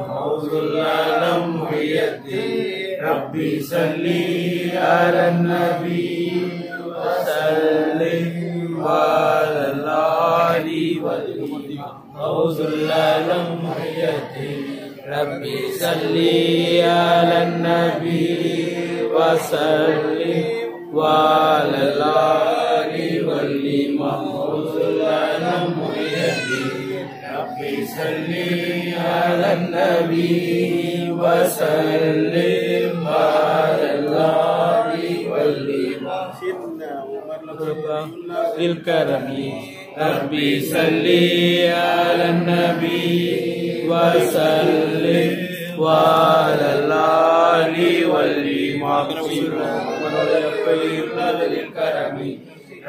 فوز العالم محيتي ربي صلي على النبي وسلم وعلى الآل فوز العالم محيتي ربي صلي على النبي وسلم وعلى الآل والإمام فوز العالم محيتي ربي صلي على النبي وسلم على الآل والإمام الكرم ربي صلي على النبي وسلم وعلى الآل والإمام الكرم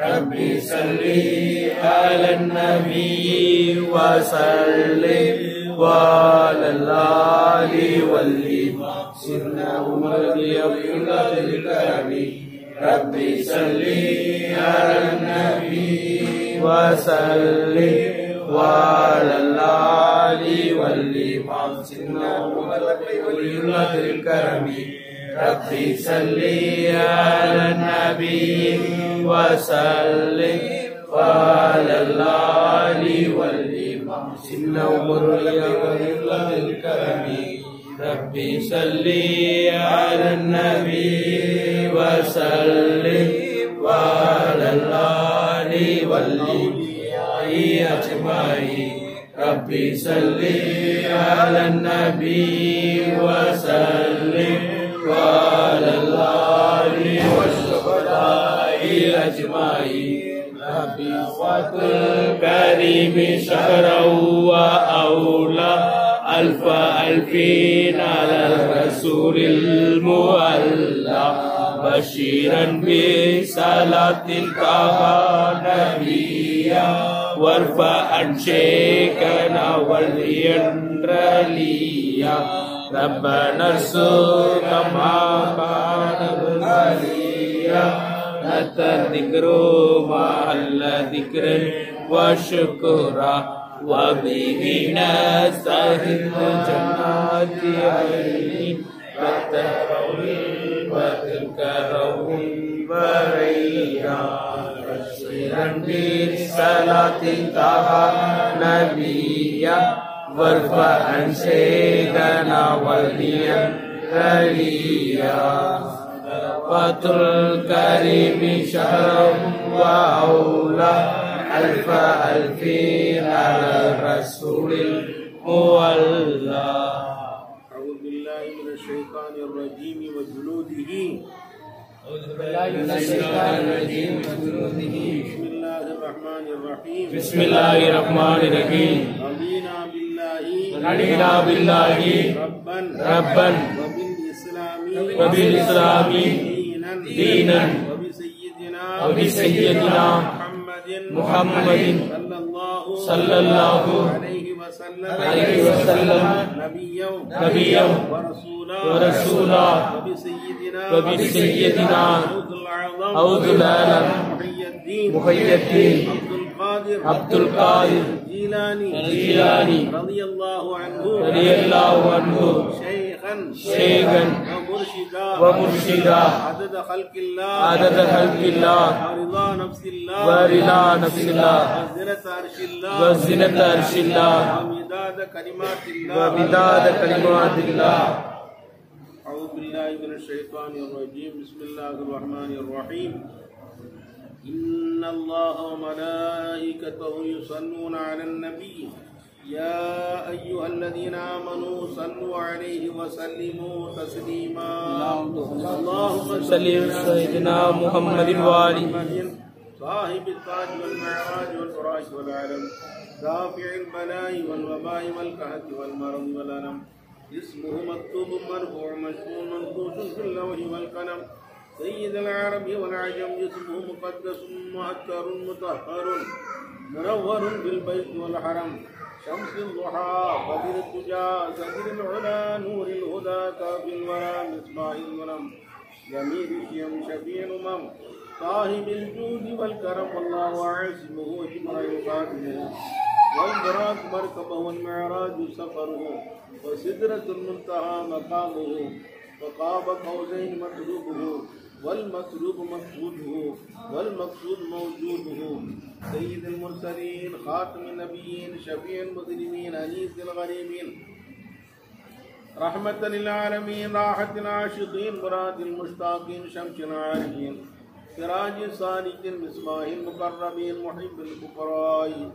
ربي صلي على النبي وسلم وعلى الآل والإمام سيدنا عمر الكرم ربي صلي على النبي وسلم وعلى الآل والإمام سيدنا عمر الكرم ربي صلي على النبي وسلم وعلى الآل والإمام سيدنا عمر الكرم ربي صلي على النبي وسلم وعلى الآل والإمام أجمعين ربي صلي على النبي وسلم وعلى الآل والشهداء أجمعين ربي الكريم شهرا وأولى ألف ألفين على الرسول المؤلى بشيرا بصلاة الكعبة نبيا وارفع عن شيخنا وليا رليا ربنا ارزق ما كان بالبليا نتذكر مع الذكر وشكرا وبه نستهل جنات عين وتذكره بريا بشيرا بصلاة طه نبيا وارفع عن شيخنا وليا رليا الكريم شهرا وأولى ألف ألفين على الرسول المولى. أعوذ بالله من الشيطان الرجيم وجنوده. أعوذ بالله من الشيطان الرجيم وجنوده. بسم الله الرحمن الرحيم. بسم الله الرحمن الرحيم. رضينا بالله ربا وبالإسلام دينا وبسيدنا محمد صلى الله عليه وسلم نبيا ورسولا وبسيدنا عبد العالم محي الدين عبد القادر الجيلاني رضي الله عنه شيخا ومرشدا عدد خلق الله ورضا نفس الله وزنة عرش الله ومداد كلمات الله. أعوذ بالله من الشيطان الرجيم. بسم الله الرحمن الرحيم. إن الله وملائكته يصلون على النبي يا أيها الذين آمنوا صلوا عليه وسلموا تسليما. اللهم صل على سيدنا محمد وآله صاحب التاج والمعراج والفراش والعلم دافع البلاء والوباء والقحط والمرض والألم اسمه مكتوب مرفوع مشهور منقوش في اللوح والقلم سيد العرب والعجم اسمه مقدس مؤثر مطهر منور بالبيت والحرم شمس الضحى بدر الدجى سجر العلا نور الهدى كاف الورى مصباح الظلم جميل الشيم شفيع الامم صاحب الجود والكرم والله عاصمه وجبريل خاتمه والبراق مركبه والمعراج سفره وسدرة المنتهى مقامه وقاب قوسين مطلوبه والمطلوب مقصوده والمقصود موجوده سيد المرسلين خاتم النبيين شفيع المذنبين أنيس الغريبين رحمة للعالمين راحة العاشقين مراد المشتاقين شمس العارفين سراج صادق مصباح المقربين محب الفقراء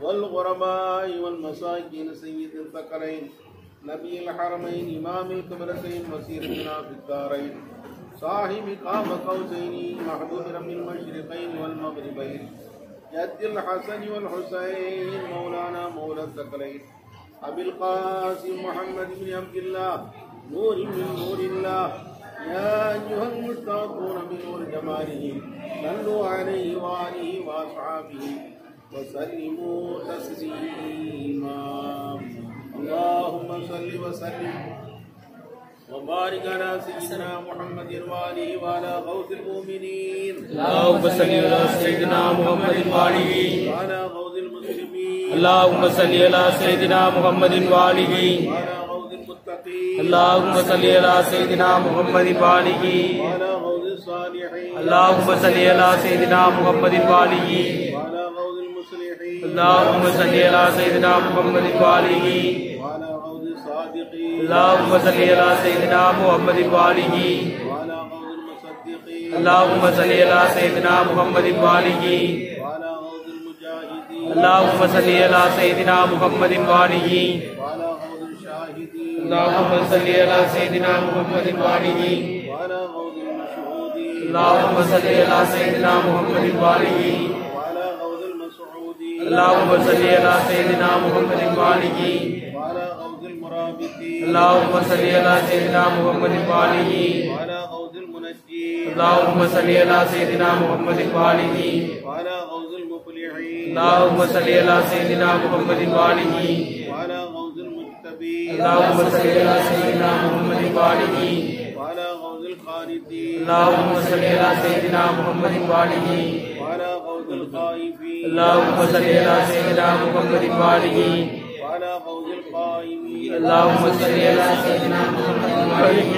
والغرباء والمساكين سيد الثقلين نبي الحرمين إمام الكبرتين مسيرنا في الدارين صاحب قاب قوسين محبوب رب المشرقين والمغربين جد الحسن والحسين مولانا مولى الثقلين أبي القاسم محمد بن عبد الله نور من نور الله يا أيها المشتاقون بنور جماله صلوا عليه وآله وأصحابه وسلموا تسليما اللهم صل وسلم وبارك على سيدنا محمد وآله وعلى غوث المؤمنين اللهم صل على سيدنا محمد وآله وعلى غوث المسلمين اللهم صل على سيدنا محمد وآله وعلى غوث المتقين اللهم صل على سيدنا محمد وآله وعلى غوث الصالحين اللهم صل على سيدنا محمد وآله وعلى غوث المصلحين اللهم صل على سيدنا محمد وآله وعلى غوث الصادقين اللهم صل على سيدنا محمد وآله وعلى غوث المصدقين اللهم صل على سيدنا محمد وآله وعلى غوث المجاهدين اللهم صل على سيدنا محمد وآله وعلى غوث الشاهدين اللهم صل على سيدنا محمد وآله وعلى غوث المشهودين اللهم صل على سيدنا محمد وآله وعلى غوث المسعودين اللهم صل على سيدنا محمد وآله وعلى غوث المرابطين اللهم صل على سيدنا محمد وآله وعلى غوث المنجين اللهم صل على سيدنا محمد وآله وعلى غوث المفلحين اللهم صل على سيدنا محمد وآله وعلى غوث المجتبين اللهم صل على سيدنا محمد وآله وعلى غوث الخالدين اللهم صل على سيدنا محمد وآله وعلى غوث الخائفين اللهم صل على سيدنا محمد وآله وعلى غوث القائمين اللهم صل على سيدنا محمد وآله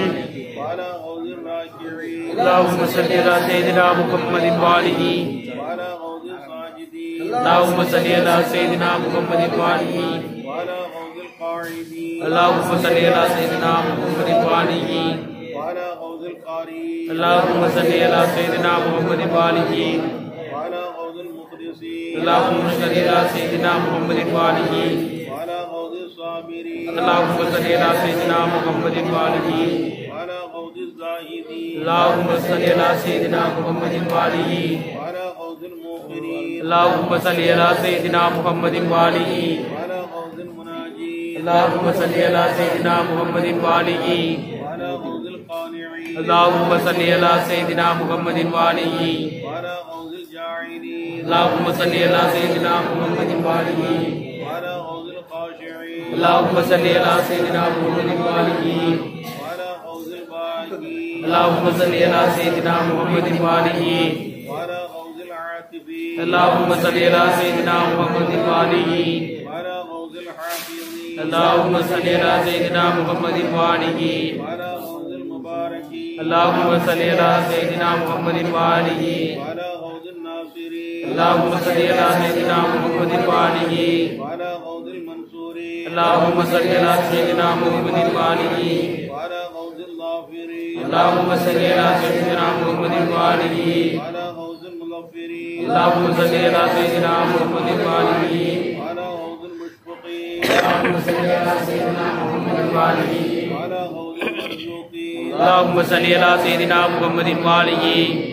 وعلى غوث الراكعين اللهم صل على سيدنا محمد وآله وعلى غوث الساجدين اللهم صل على سيدنا محمد وآله وعلى غوث القاعدين اللهم صل على سيدنا محمد وآله وعلى غوث القارئين اللهم صل على سيدنا محمد وآله وعلى غوث المخلصين اللهم صل على سيدنا محمد وآله وعلى غوث الصابرين اللهم صل على سيدنا محمد وآله وعلى غوث الزاهدين اللهم صل على سيدنا محمد وآله وعلى غوث الموقرين اللهم صل على سيدنا محمد وآله وعلى غوث المناجين اللهم صل على سيدنا محمد وآله وعلى غوث القانعين اللهم صل على سيدنا محمد وآله وعلى غوث الجاعلين اللهم صل على سيدنا محمد وآله وعلى غوث الخاشعين اللهم صل على سيدنا محمد وآله وعلى غوث الباقين اللهم صل على سيدنا محمد وآله وعلى غوث العاطفين اللهم صل على سيدنا محمد وآله وعلى غوث الحافظين اللهم صل على سيدنا محمد وآله وعلى غوث المباركين اللهم صل على سيدنا محمد وآله وعلى غوث الناصرين اللهم صل على سيدنا محمد وآله وعلى غوث المنصورين اللهم صل على سيدنا محمد وآله وعلى غوث الظافرين اللهم صل على سيدنا محمد وآله وعلى غوث المظفرين اللهم صل على سيدنا محمد وآله وعلى غوث المشفقين اللهم صل على سيدنا محمد وآله وعلى غوث المرزوقين اللهم صل على سيدنا محمد وآله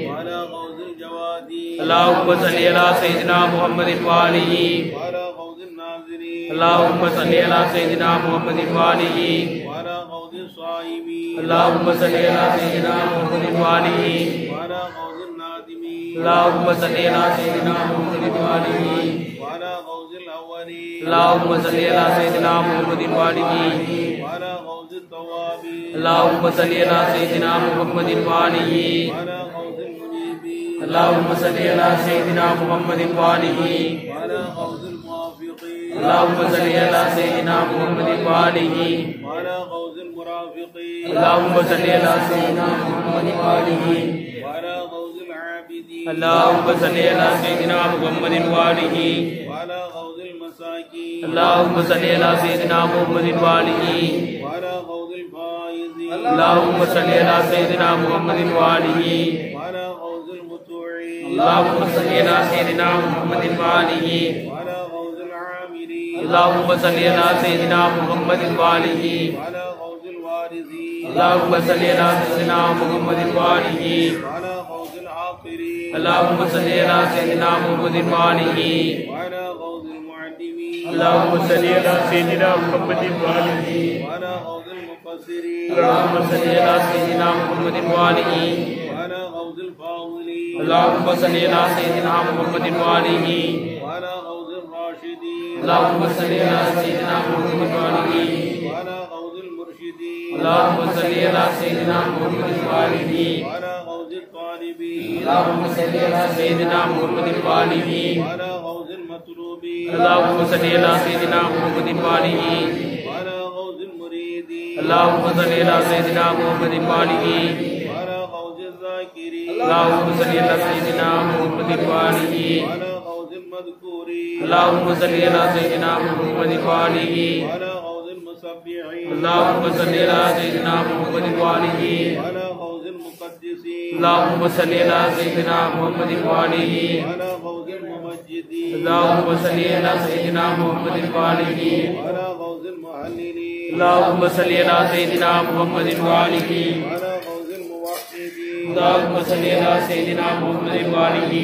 وعلى غوث الجوادين اللهم صل على سيدنا محمد وآله وعلى غوث الناظرين اللهم صل على سيدنا محمد وآله وعلى غوث الصائمين اللهم صل على سيدنا محمد وآله وعلى غوث النادمين اللهم صل على سيدنا محمد وآله وعلى غوث الأولين اللهم صل على سيدنا محمد وآله وعلى غوث التوابين اللهم صل على سيدنا محمد وآله وعلى غوث المنيبين اللهم صل على سيدنا محمد وآله وعلى غوث الموافقين اللهم صل على سيدنا محمد وآله وعلى غوث المرافقين اللهم صل على سيدنا محمد وآله وعلى غوث العابدين اللهم صل على سيدنا محمد وآله وعلى غوث المساكين اللهم صل على سيدنا محمد وآله وعلى غوث الفائزين اللهم صل على سيدنا محمد وآله وعلى غوث المطوعين اللهم صل على سيدنا محمد وآله وعلى غوث العاملين اللهم صل على سيدنا محمد وآله وعلى غوث الوارثين اللهم صل على سيدنا محمد وآله وعلى غوث العاقرين اللهم صل على سيدنا محمد وآله وعلى غوث المعلمين اللهم صل على سيدنا محمد وآله وعلى غوث المفسرين اللهم صل على سيدنا محمد وآله وعلى غوث الفاضلين اللهم صل على سيدنا محمد وآله وعلى غوث الراشدين اللهم صل على سيدنا محمد وآله وعلى غوث المرشدين اللهم صل على سيدنا محمد وآله وعلى غوث الطالبين اللهم صل على سيدنا محمد وآله وعلى غوث المطلوبين اللهم صل على سيدنا محمد وآله وعلى غوث المريدين اللهم صل على سيدنا محمد وآله وعلى غوث الذاكرين اللهم صل على سيدنا محمد وآله وعلى غوث المذكورين اللهم صل على سيدنا محمد وآله وعلى غوث المسبحين اللهم صل على سيدنا محمد وآله وعلى غوث المقدسين اللهم صل على سيدنا محمد وآله وعلى غوث الممجدين اللهم صل على سيدنا محمد وآله وعلى غوث المهللين اللهم صل على سيدنا محمد وآله وعلى غوث الموحدين اللهم صل على سيدنا محمد وآله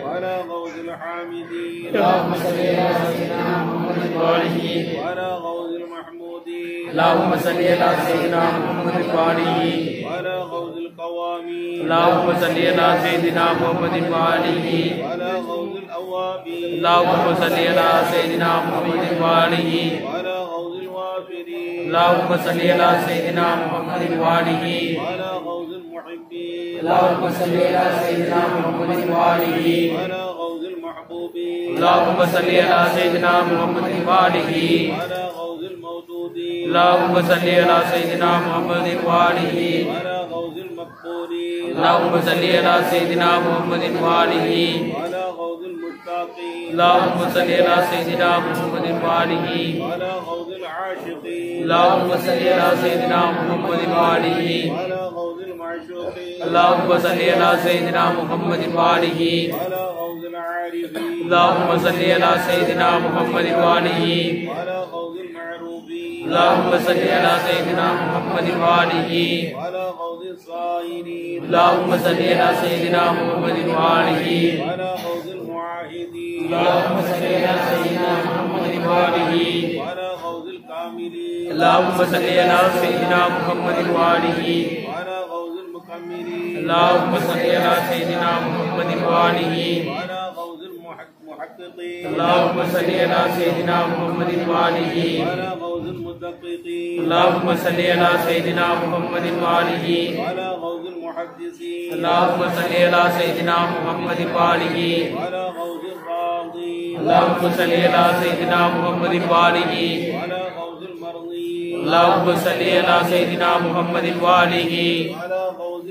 وعلى غوث الحامدين اللهم صل على سيدنا محمد وآله وعلى غوث المحمودين اللهم صل على سيدنا محمد وآله وعلى غوث القوامين اللهم صل على سيدنا محمد وآله وعلى غوث الأوابين اللهم صل على سيدنا محمد وآله وعلى غوث الوافرين اللهم صل على سيدنا محمد وآله وعلى غوث المحبين اللهم صل على سيدنا محمد وآله وعلى غوث المحبوبين اللهم صل على سيدنا محمد وآله وعلى غوث المودودين اللهم صل على سيدنا محمد وآله وعلى غوث المقبولين اللهم صل على سيدنا محمد وآله وعلى غوث المشتاقين اللهم صل على سيدنا محمد وآله وعلى غوث العاشقين اللهم صل على سيدنا محمد وآله وعلى غوث المعشوقين اللهم صل على سيدنا محمد وآله وعلى غوث العارفين اللهم صل على سيدنا محمد وآله وعلى غوث المعروفين اللهم صل على سيدنا محمد وآله وعلى غوث الصائرين اللهم صل على سيدنا محمد وآله وعلى غوث المعاهدين اللهم صل على سيدنا محمد وآله وعلى غوث الكاملين اللهم صل على سيدنا محمد وآله وعلى غوث المكملين اللهم صل على سيدنا محمد وآله وعلى غوث المحققين اللهم صل على سيدنا محمد وآله وعلى غوث المدققين اللهم صل على سيدنا محمد وآله وعلى غوث المحدثين اللهم صل على سيدنا محمد وآله وعلى غوث الراضين اللهم صل على سيدنا محمد وآله وعلى غوث المرضين اللهم صل على سيدنا محمد وآله وعلى غوث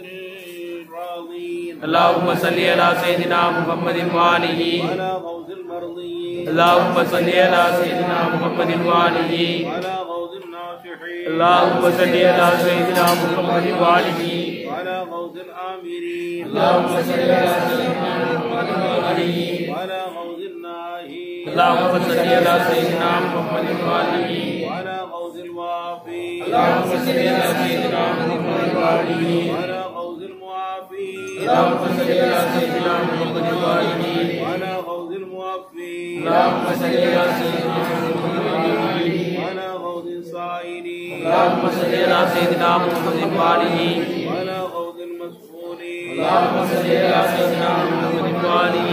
الراضين اللهم صل على سيدنا محمد وآله وعلى غوث المرضين اللهم صل على سيدنا محمد وآله وعلى غوث الناصحين اللهم صل على سيدنا محمد وآله وعلى غوث الآمرين اللهم صل على سيدنا محمد وآله وعلى غوث الناهين اللهم صل على سيدنا محمد وآله وعلى غوث الوافين اللهم صل على سيدنا محمد وآله وعلى غوث الموافين اللهم صل على سيدنا محمد وآله وعلى غوث الموفين اللهم صل على سيدنا محمد وآله وعلى غوث السائلين اللهم صل على سيدنا محمد وآله وعلى غوث المسؤولين اللهم صل على سيدنا محمد وآله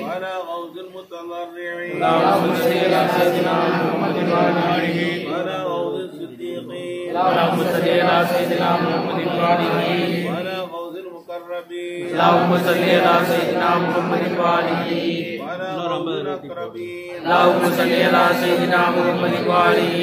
وعلى غوث المتضرعين اللهم صل على سيدنا محمد وآله وعلى غوث الصديقين اللهم صل على سيدنا محمد وآله وعلى غوث المقربين اللهم صل على سيدنا محمد وآله وعلى غوث الأقربين اللهم صل على سيدنا محمد وآله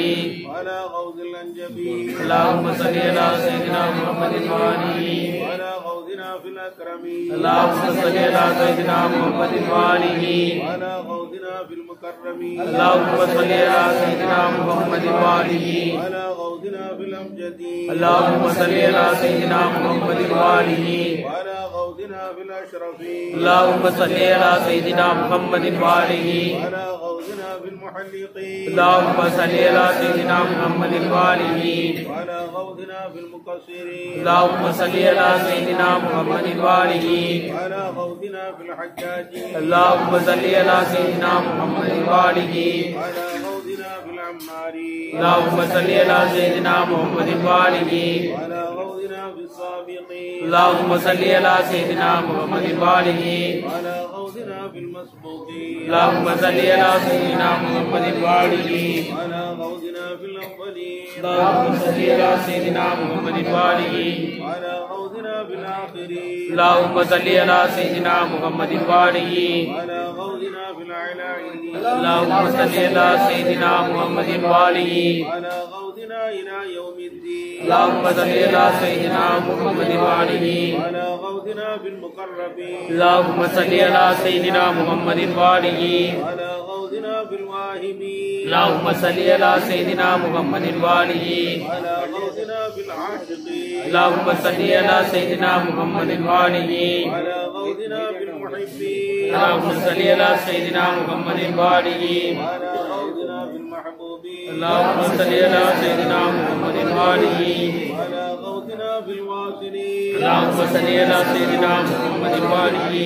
وعلى غوث الأنجبين اللهم صل على سيدنا محمد وآله وعلى غوثنا في الأكرمين اللهم صل على سيدنا محمد وآله وعلى غوثنا في المكرمين اللهم صل على سيدنا محمد وآله وعلى غوثنا في الأمجدين اللهم صل على سيدنا محمد وآله وعلى غوثنا في الأشرفين اللهم صل على سيدنا محمد وآله وعلى غوثنا في المحلقين اللهم صل على سيدنا محمد وآله وعلى غوثنا في المقصرين اللهم صل على سيدنا محمد وآله وعلى غوثنا في الحجاجين اللهم صل على سيدنا محمد وآله وعلى غوثنا في العمارين اللهم صل على سيدنا محمد وآله وعلى غوثنا في السابقين اللهم صل على سيدنا محمد وآله وعلى غوثنا في المسبوقين اللهم صل على سيدنا محمد وآله وعلى غوثنا في الأولين اللهم صل على سيدنا محمد وآله وعلى غوثنا في الآخرين اللهم صل على سيدنا محمد وآله وعلى غوثنا في العلائين اللهم صل على سيدنا محمد وآله وعلى غوثنا إلى يوم الدين اللهم صل على سيدنا محمد وآله وعلى غوثنا في المقربين اللهم صل على سيدنا محمد وآله وعلى غوثنا في الواهبين اللهم صل على سيدنا محمد وآله وعلى غوثنا في العاشقين اللهم صل على سيدنا محمد وآله وعلى غوثنا في المحبين اللهم صل على سيدنا محمد وآله وعلى غوثنا في المحبوبين اللهم صل على سيدنا محمد وآله وعلى غوثنا في الواصلين اللهم صل على سيدنا محمد وآله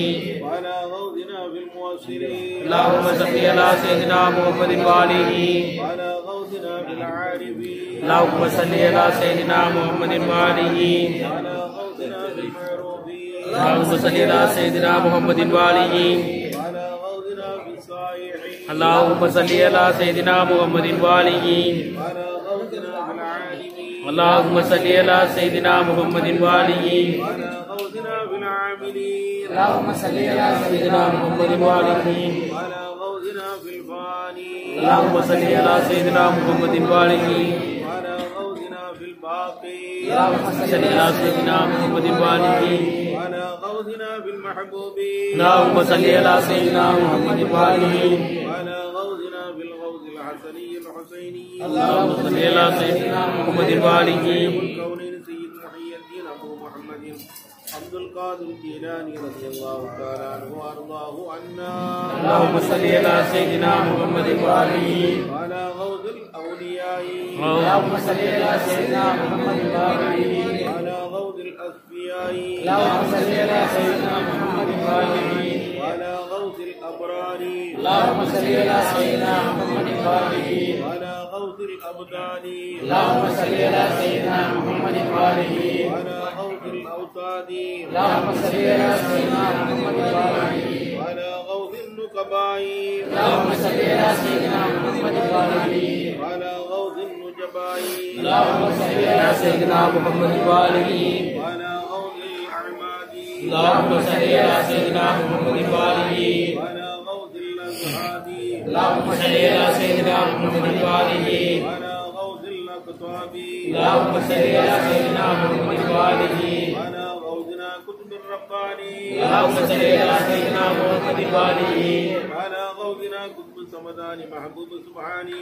وعلى غوثنا في الموصلين اللهم صل على سيدنا محمد وآله وعلى غوثنا في العارفين اللهم صل على سيدنا محمد وآله وعلى غوثنا في المعروفين اللهم صل على سيدنا محمد وآله وعلى غوثنا في الصالحين اللهم صل على سيدنا محمد وآله وعلى غوثنا في العالمين اللهم صل على سيدنا محمد وآله وعلى غوثنا في العاملين اللهم صل على سيدنا محمد وآله وعلى غوثنا في الفانين اللهم صل على سيدنا محمد وآله وعلى غوثنا في الباقين اللهم صل على سيدنا محمد وآله وعلى غوثنا في المحبوبين اللهم صل على سيدنا محمد وآله وعلى غوثنا في الغوث الحسني الحسيني اللهم صل على سيدنا محمد وآله الكونين سيد محي الدين أبو محمد عبد القادر الجيلاني رضي الله تعالى عنه وأرضاه عنا اللهم صل على سيدنا محمد وآله وعلى غوث الأولياء اللهم صل على سيدنا محمد وآله وعلى غوث الأصفياء اللهم صل على سيدنا محمد وآله وعلى غوث الأبرار اللهم صل على سيدنا محمد وآله وعلى غوث الأبدان اللهم صل على سيدنا محمد وآله وعلى غوث الأوتاد اللهم صل على سيدنا محمد وآله وعلى غوث النقباء اللهم صل على سيدنا محمد وآله وعلى غوث النجباء اللهم صل على سيدنا محمد وآله وعلى غوث الأعماد اللهم صل على سيدنا محمد وآله وعلى غوث الأزهاد اللهم صل على سيدنا محمد وآله وعلى غوث الأقطاب اللهم صل على سيدنا محمد وآله وعلى غوثنا كتب الرباني اللهم صل على سيدنا محمد وآله وعلى غوثنا كتب الصمدان محبوب سبحاني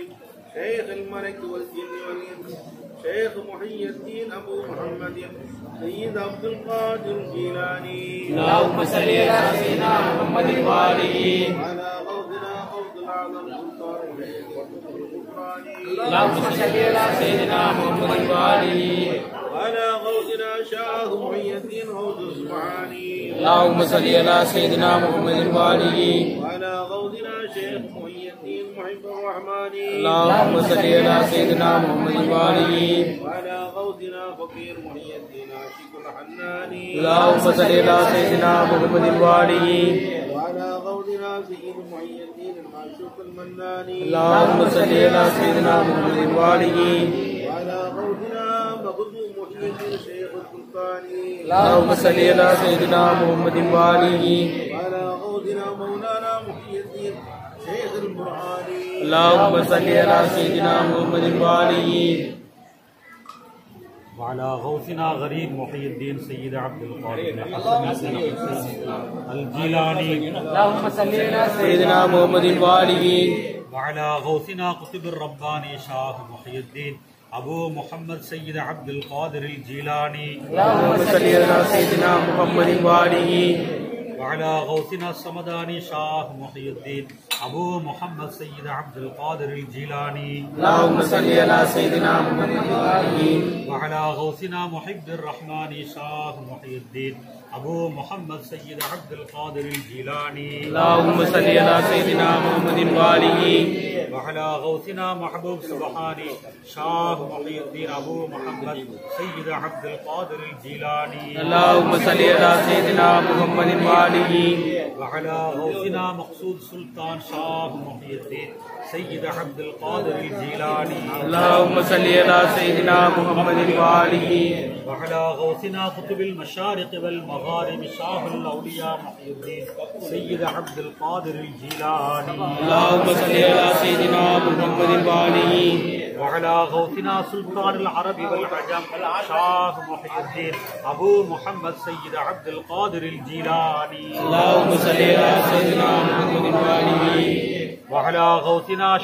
شيخ الملك والجن والإنس شيخ محي الدين أبو محمد سيد عبد القادر الجيلاني اللهم صل على سيدنا محمد وآله وعلى غوثنا غوث الأعظم سلطان الشيخ وقطب الغفراني اللهم صل على سيدنا محمد وآله وعلى غوثنا شاه محي الدين غوث سبحاني اللهم صل على سيدنا محمد وآله وعلى غوثنا شيخ محي الدين محب الرحمن اللهم صل على سيدنا محمد وآله وعلى غوثنا فقير محي الدين عاشق الحنان اللهم صل على سيدنا محمد وآله وعلى غوثنا سيد محي الدين المعشوق المنان اللهم صل على سيدنا محمد وآله وعلى غوثنا مغزو محي الدين شيخ السلطان اللهم صل على سيدنا محمد وآله وعلى غوثنا مولانا محي الدين شيخ البرهاني اللهم صل على سيدنا محمد وآله وعلى غوثنا غريب محي الدين سيد عبد القادر الحسن الجيلاني اللهم صل على سيدنا محمد وآله وعلى غوثنا قطب الرباني شاه محي الدين أبو محمد سيد عبد القادر الجيلاني اللهم صل على سيدنا محمد وآله وعلى غوثنا الصمداني شاه محي الدين أبو محمد سيد عبد القادر الجيلاني اللهم صل على سيدنا محمد وآله وعلى غوثنا محب الرحمن شاه محي الدين أبو محمد سيد عبد القادر الجيلاني اللهم صل على سيدنا محمد وآله وعلى غوثنا محبوب سبحاني شاه محي الدين أبو محمد سيد عبد القادر الجيلاني اللهم صل على سيدنا محمد وآله وعلى غوثنا مقصود سلطان شاه محي الدين سيد عبد القادر الجيلاني اللهم صل على سيدنا محمد وآله وعلى غوثنا قطب المشارق والمغارب شاه الأولياء محي الدين سيد عبد القادر الجيلاني اللهم صل على سيدنا محمد وآله وعلى غوثنا سلطان العرب والعجم شاه محي الدين أبو محمد سيد عبد القادر الجيلاني اللهم صل على سيدنا محمد وآله وعلى غوثنا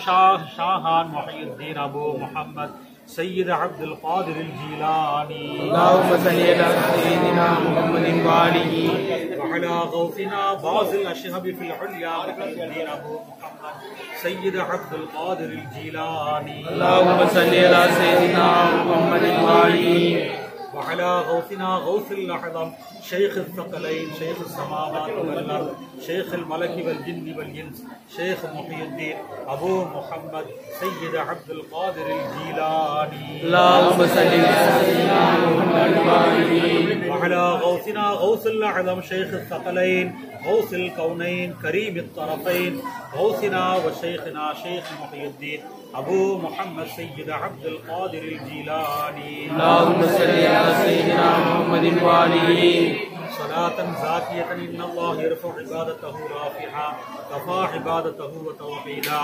شاهان محي الدين أبو محمد سيد عبد القادر الجيلاني اللهم صل على سيدنا محمد وآله وعلى غوثنا باز الأشهب في العليا محي الدين أبو محمد سيد عبد القادر الجيلاني اللهم صل على سيدنا محمد وآله وعلى غوثنا غوث الأعظم شيخ الثقلين شيخ السماوات والأرض شيخ الملك والجن والإنس شيخ محي الدين أبو محمد سيد عبد القادر الجيلاني اللهم صل على سيدنا محمد وآله وعلى غوثنا غوث الأعظم شيخ الثقلين غوث الكونين كريم الطرفين غوثنا وشيخنا شيخ محي الدين أبو محمد سيد عبد القادر الجيلاني اللهم صل على سيدنا محمد وآله صلاة زاكية إن الله يرفع عبادته رافعا كفى عبادته وتوحيدا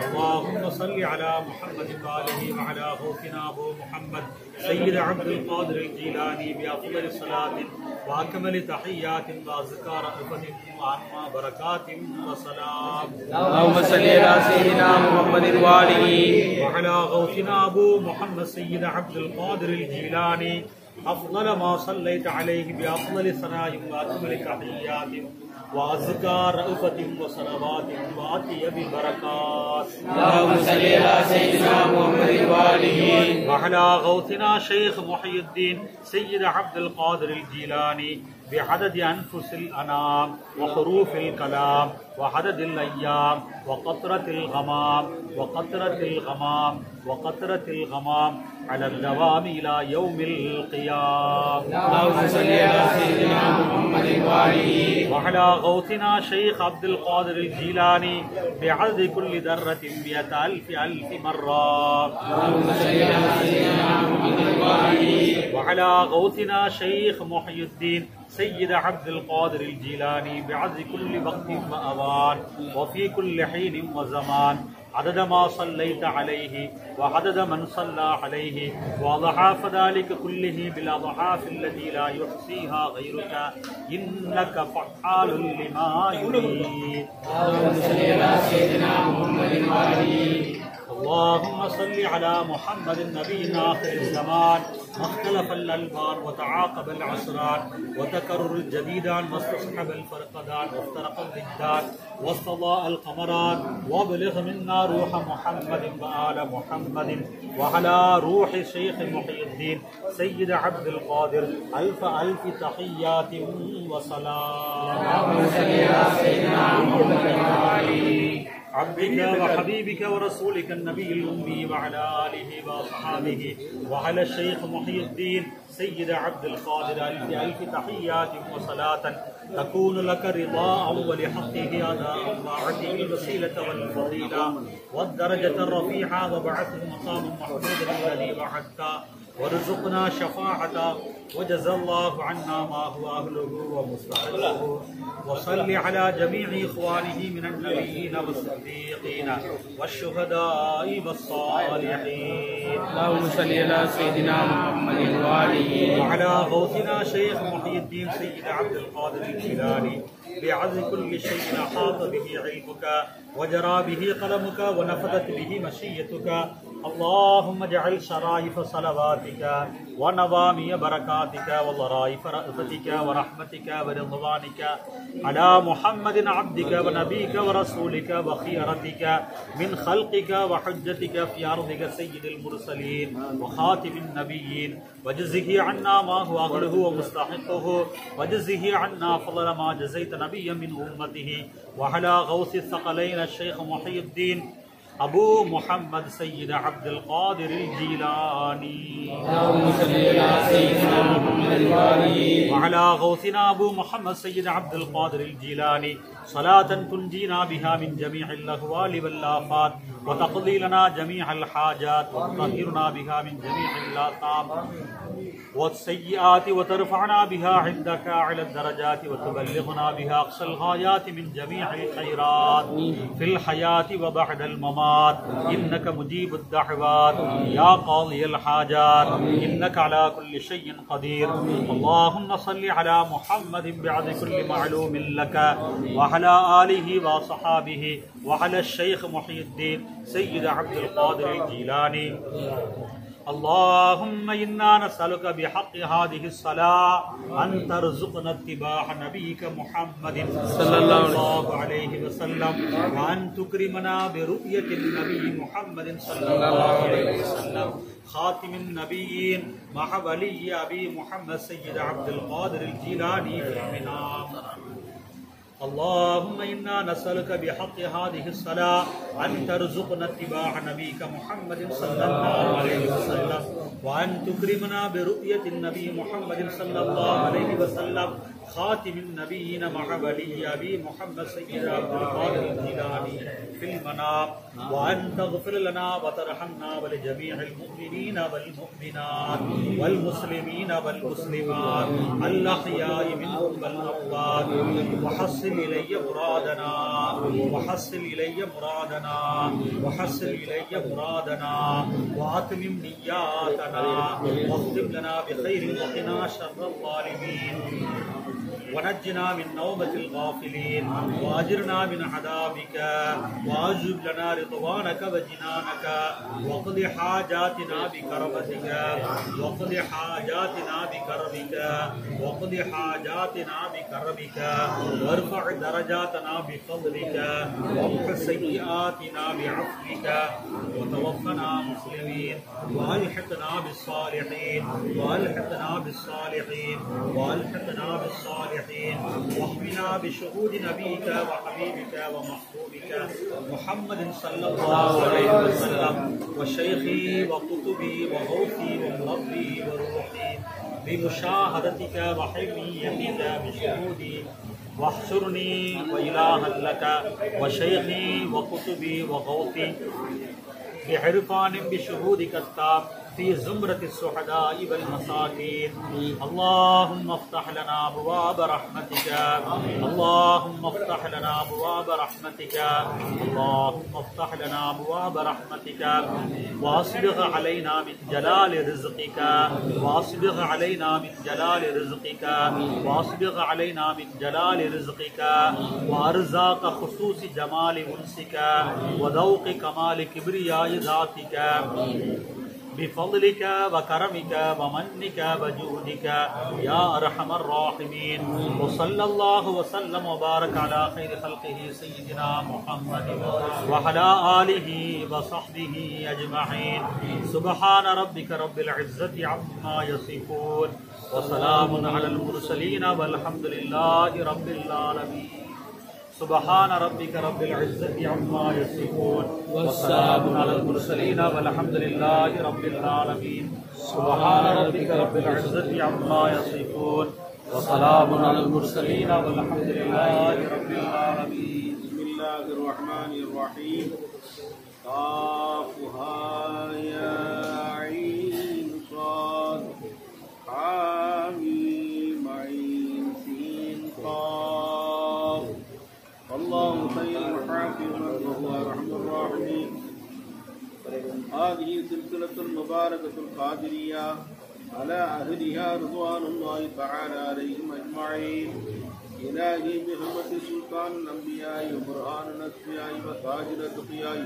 اللهم صل على محمد وآله وعلى غوثنا أبو محمد سيد عبد القادر الجيلاني بأفضل صلاة وأكمل تحيات وأزكى رأفة وأنمى بركات وسلام اللهم صل على سيدنا محمد وآله وعلى غوثنا أبو محمد سيد عبد القادر الجيلاني أفضل ما صليت عليه بأفضل ثناء وأكمل تحيات وأزكى رأفة وصلوات وأطيب بركات اللهم صل على سيدنا محمد وآله وعلى غوثنا شيخ محي الدين سيد عبد القادر الجيلاني بعدد أنفس الأنام وحروف الكلام وعدد الأيام وقطرة الغمام وقطرة الغمام وقطرة الغمام على الدوام إلى يوم القيام اللهم صل على سيدنا محمد وآله وعلى غوثنا شيخ عبد القادر الجيلاني بعدد كل ذرة 100,000 مرة اللهم صل على سيدنا محمد وآله وعلى غوثنا شيخ محي الدين سيد عبد القادر الجيلاني بعدد كل وقت وأوان وفي كل حين وزمان عدد ما صليت عليه وعدد من صلى عليه وأضعاف ذلك كله بالأضعاف التي لا يحصيها غيرك إنك فعال لما يريد اللهم صل على سيدنا محمد وآله اللهم صل على محمد النبي آخر الزمان ما اختلف الألبان وتعاقب العصران وتكرر الجديدان واستصحب الفرقدان وافترق الضدان واستضاء القمران وابلغ منا روح محمد وآل محمد وعلى روح شيخ محي الدين سيد عبد القادر ألف تحيات وسلام اللهم صل على سيدنا محمد وآله عبدك وحبيبك ورسولك النبي الأمي وعلى آله وأصحابه وعلى الشيخ محي الدين سيد عبد القادر ألف تحيات وصلاة تكون لك رضاء ولحقه أداء وعده الوسيلة والفضيلة والدرجة الرفيعة وبعثه مقام محمود الذي وعدت وارزقنا شفاعته وجزى الله عنا ما هو أهله ومستحقه وصل على جميع إخوانه من النبيين والصديقين والشهداء والصالحين. اللهم صل على سيدنا محمد وآله وعلى غوثنا شيخ محي الدين سيد عبد القادر الجيلاني بعز كل شيء أحاط به علمك وجرى به قلمك ونفذت به مشيتك. اللهم اجعل شرائف صلواتك ونظامي بركاتك وظرائف رأفتك ورحمتك ورضوانك على محمد عبدك ونبيك ورسولك وخيرتك من خلقك وحجتك في أرضك سيد المرسلين وخاتم النبيين. وجزه عنا ما هو أهله ومستحقه وجزه عنا فضل ما جزيت نبيا من أمته. وعلى غوث الثقلين الشيخ محي الدين أبو محمد سيد عبد القادر الجيلاني. اللهم صل على سيدنا محمد وآله وعلى غوثنا أبو محمد سيد عبد القادر الجيلاني صلاة تنجينا بها من جميع الأهوال والآفات وتقضي لنا جميع الحاجات وتطهرنا بها من جميع الآثام والسيئات وترفعنا بها عندك على الدرجات وتبلغنا بها أقصى الغايات من جميع الخيرات في الحياة وبعد الممات. إنك مجيب الدعوات يا قاضي الحاجات إنك على كل شيء قدير. اللهم صل على محمد بعد كل معلوم لك وعلى آله وصحابه وعلى الشيخ محي الدين سيد عبد القادر الجيلاني. اللهم إنا نسألك بحق هذه الصلاة أن ترزقنا اتباع نبيك محمد صلى الله عليه وسلم وأن تكرمنا برؤية النبي محمد صلى الله عليه وسلم خاتم النبيين مع ولي أبي محمد سيد عبد القادر الجيلاني في المنام. اللهم إنا نسألك بحق هذه الصلاة أن ترزقنا اتباع نبيك محمد صلى الله عليه وسلم وأن تكرمنا برؤية النبي محمد صلى الله عليه وسلم خاتم النبيين مع ولي أبي محمد سيد عبد القادر الجيلاني في المنام. وأن تغفر لنا وترحمنا ولجميع المؤمنين والمؤمنات والمسلمين والمسلمات الأحياء منهم والأموات. وحصل إلي مرادنا وحصل إلي مرادنا وحصل إلي مرادنا وأتمم نياتنا واختم لنا بخير وقنا شر الظالمين ونجنا من نومة الغافلين وأجرنا من عذابك وأجب لنا رضوانك وجنانك وقض حاجاتنا بكرمتك وقض حاجاتنا بكرمك وقض حاجاتنا بكرمك وارفع درجاتنا بفضلك وامح سيئاتنا بعفوك وتوفنا مسلمين وألحقنا بالصالحين وألحقنا بالصالحين وألحقنا بالصالحين واحمنا بشهود نبيك وحبيبك ومحبوبك محمد صلى الله عليه وسلم وشيخي وقطبي وغوثي ومربي وروحي بمشاهدتك وحلميتك بشهودي واحشرني وإلها لك وشيخي وقطبي وغوثي بعرفان بشهودك التام في زمرة السعداء والمساكين. اللهم افتح لنا أبواب رحمتك اللهم افتح لنا أبواب رحمتك اللهم افتح لنا أبواب رحمتك وأسبغ علينا من جلال رزقك وأسبغ علينا من جلال رزقك وأسبغ علينا من جلال رزقك وأرزاق خصوص جمال أنسك وذوق كمال كبرياء ذاتك بفضلك وكرمك ومنك وجودك يا أرحم الراحمين. وصلى الله وسلم وبارك على خير خلقه سيدنا محمد وعلى آله وصحبه أجمعين. سبحان ربك رب العزة عما يصفون وسلام على المرسلين والحمد لله رب العالمين. سبحان ربك رب العزة عما يصفون والسلام على المرسلين والحمد لله رب العالمين. سبحان ربك رب العزة عما يصفون وسلام على المرسلين والحمد لله رب العالمين. بسم الله الرحمن الرحيم. قاف ها يا عين صاد العالمين هذه سلسلة مباركة القادرية على أهلها رضوان الله تعالى عليهم أجمعين. إلهي بحرمة سلطان الأنبياء وبرهان الأسفياء وتاج الأتقياء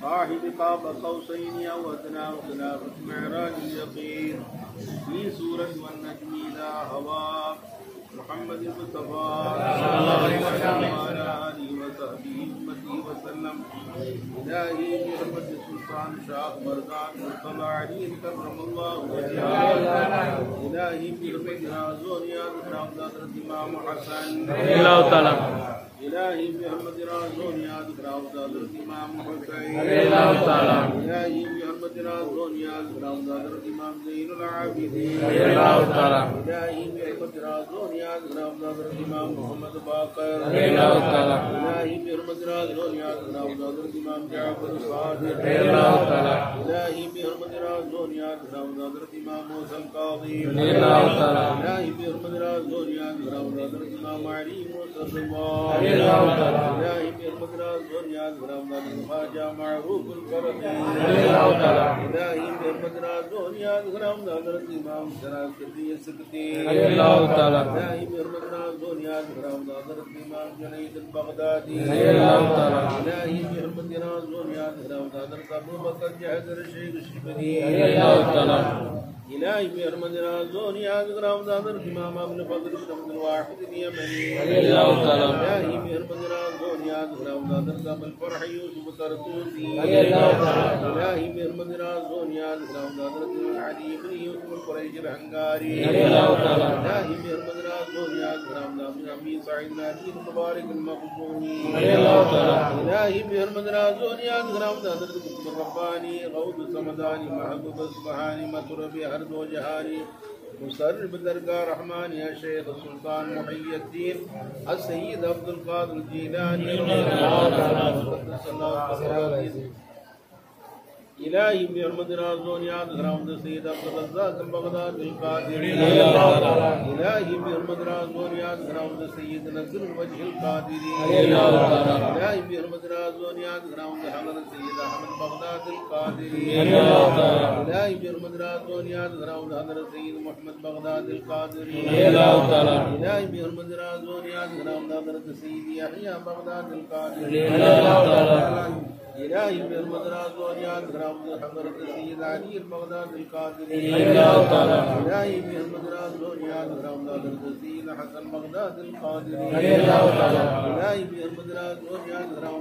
صاحب قاب قوسين أو أدنى وخلافة معراج اليقين في سورة والنجم إلى هوى محمد المصطفى صلى الله عليه وسلم وعلى آله وصحبه أمته وسلم. إلهي بحرمة سلطان شاخ مرزان مرتضى علي كرم الله وجهه. إلهي بحرمة رازون يا حضرة الإمام حسن الله تعالى. إلهي بحرمة رازون يا حضرة الإمام حسين الله تعالى. إلهي بحرمة رازون يا حضرة الإمام زين العابدين الله تعالى. إلهي بحرمة رازون يا حضرة الإمام محمد باقر الله تعالى. إلهي بحرمة رازون يا حضرة الإمام جعفر الصادق الله تعالى. إلهي بحرمة رازون يا حضرة الإمام موسى القاضي الله تعالى. إلهي بحرمة رازون يا حضرة الإمام علي موسى الله الله تعالى. إلهي بحرمة رازون يا حضرة الخواجة معروف القرطي الله تعالى. إلهي بحرمة رازون يا حضرة الإمام سراقطي السكتي الله تعالى. إلهي بحرمة رازون يا حضرة الإمام جنيد البغدادي الله تعالى. إلهي بحرمة رازون يا حضرة أبو بكر جهدر الشيخ الشبلي الله تعالى. إلهي بحرمة رازون يا حضرة الإمام ابن فضل بن الواحد اليمني الله تعالى. إلهي بحرمة رازون يا حضرة أبو الفرح يوسف الطرطوسي الله تعالى. إلهي بحرمة رازون يا حضرة علي بن يوسف القريش الهنغاري الله تعالى. إلهي بحرمة رازون يا حضرة أبي سعيد نادي المبارك المخزومي الله تعالى. إلهي بحرمة رازون يا حضرة القطب الرباني غوث السمداني محبوب السبحاني مطربي هرد وجهاني مسرب درگاہ رحمان يا شيخ السلطان محي الدين السيد عبد القادر الجيلاني إلهي بحرمة رازون يا حضرة السيد عبد الرزاق البغدادي القادري إلهي بحرمة رازون يا حضرة السيد نصر الوجه القادري إلهي بحرمة رازون يا حضرة السيد أحمد بغدادي القادري إلهي بحرمة رازون يا حضرة السيد محمد بغدادي القادري إلهي بحرمة رازون يا حضرة السيد يحيى بغدادي القادري إلهي بحرمة رازون يا حضرة السيد علي البغدادي القادري إلهي بحرمة رازون يا حضرة السيد حسن بغدادي القادري إلهي بحرمة رازون يا حضرة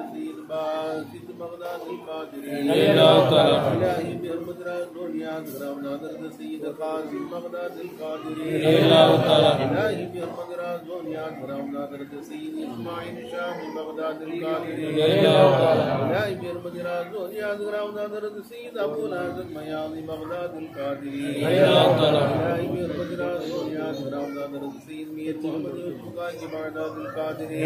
السيد باسط بغدادي القادري إلهي بحرمة رازون يا حضرة السيد قاسم بغدادي القادري إلهي بحرمة رازون يا حضرة السيد إسماعيل الشامي بغدادي القادري إلهي بحرمة رازون يا حضرة السيد أبو الحسن مياضي بغداد القادري إلهي بحرمة رازون يا حضرة السيد مير محمد يوسف بغداد القادري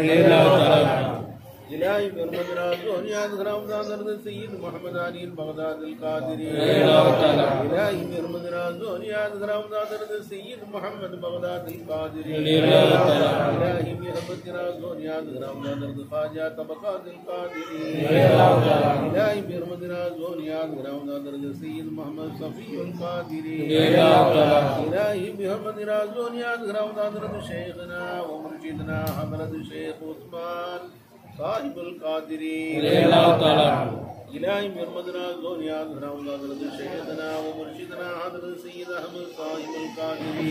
إلهي بحرمة رازون يا حضرة السيد محمد علي البغدادي القادري إلهي بحرمة رازون يا حضرة السيد محمد بغدادي القادري إلهي بحرمة رازون يا حضرة خواجة طبقات القادري إلهي بحرمة رازون يا حضرة السيد محمد صفي القادري إلهي بحرمة رازون يا حضرة شيخنا ومرشدنا حضرة الشيخ عثمان صاحب القادري إلهي بحرمة رازون يا حضرة شيخنا ومرشدنا حضرة السيد أحمد صاحب القادري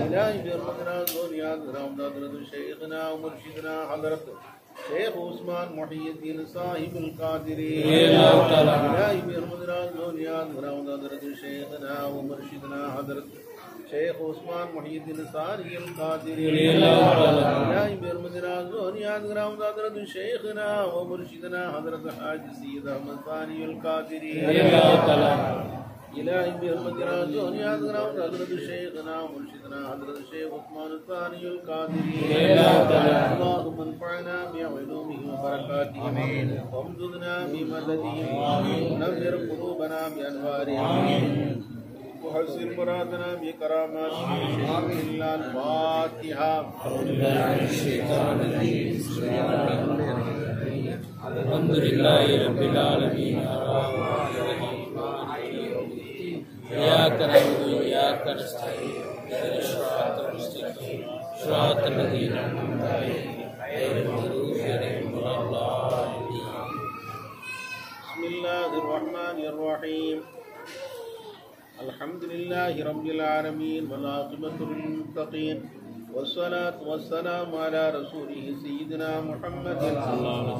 إلهي بحرمة رازون يا حضرة شيخنا ومرشدنا حضرة شيخ عثمان محي الدين صاحب القادري إلهي بحرمة رازون يا حضرة شيخنا ومرشدنا حضرة شيخ عثمان محي الدين صاحب القادري إلهي بحرمة رازون يا حضرة شيخنا ومرشدنا حضرة حاج السيد أحمد ثاني القادري إلهي بحرمة رازون يا حضرة شيخنا ومرشدنا حضرة الشيخ عثمان الثاني القادري اللهم انفعنا بعلومه وبركاته وامددنا بمدده ونذر قلوبنا بأنواره وحسن مرادنا بكراماته إلا الفاتحة. Alhamdulillahi Rabbil Alamin. إياك نعبد وإياك نستعين اهدنا الصراط المستقيم صراط الذين أنعمت عليهم غير المغضوب عليهم ولا الضالين. بسم الله الرحمن الرحيم. الحمد لله رب العالمين والعاقبة للمتقين والصلاة والسلام على رسوله سيدنا محمد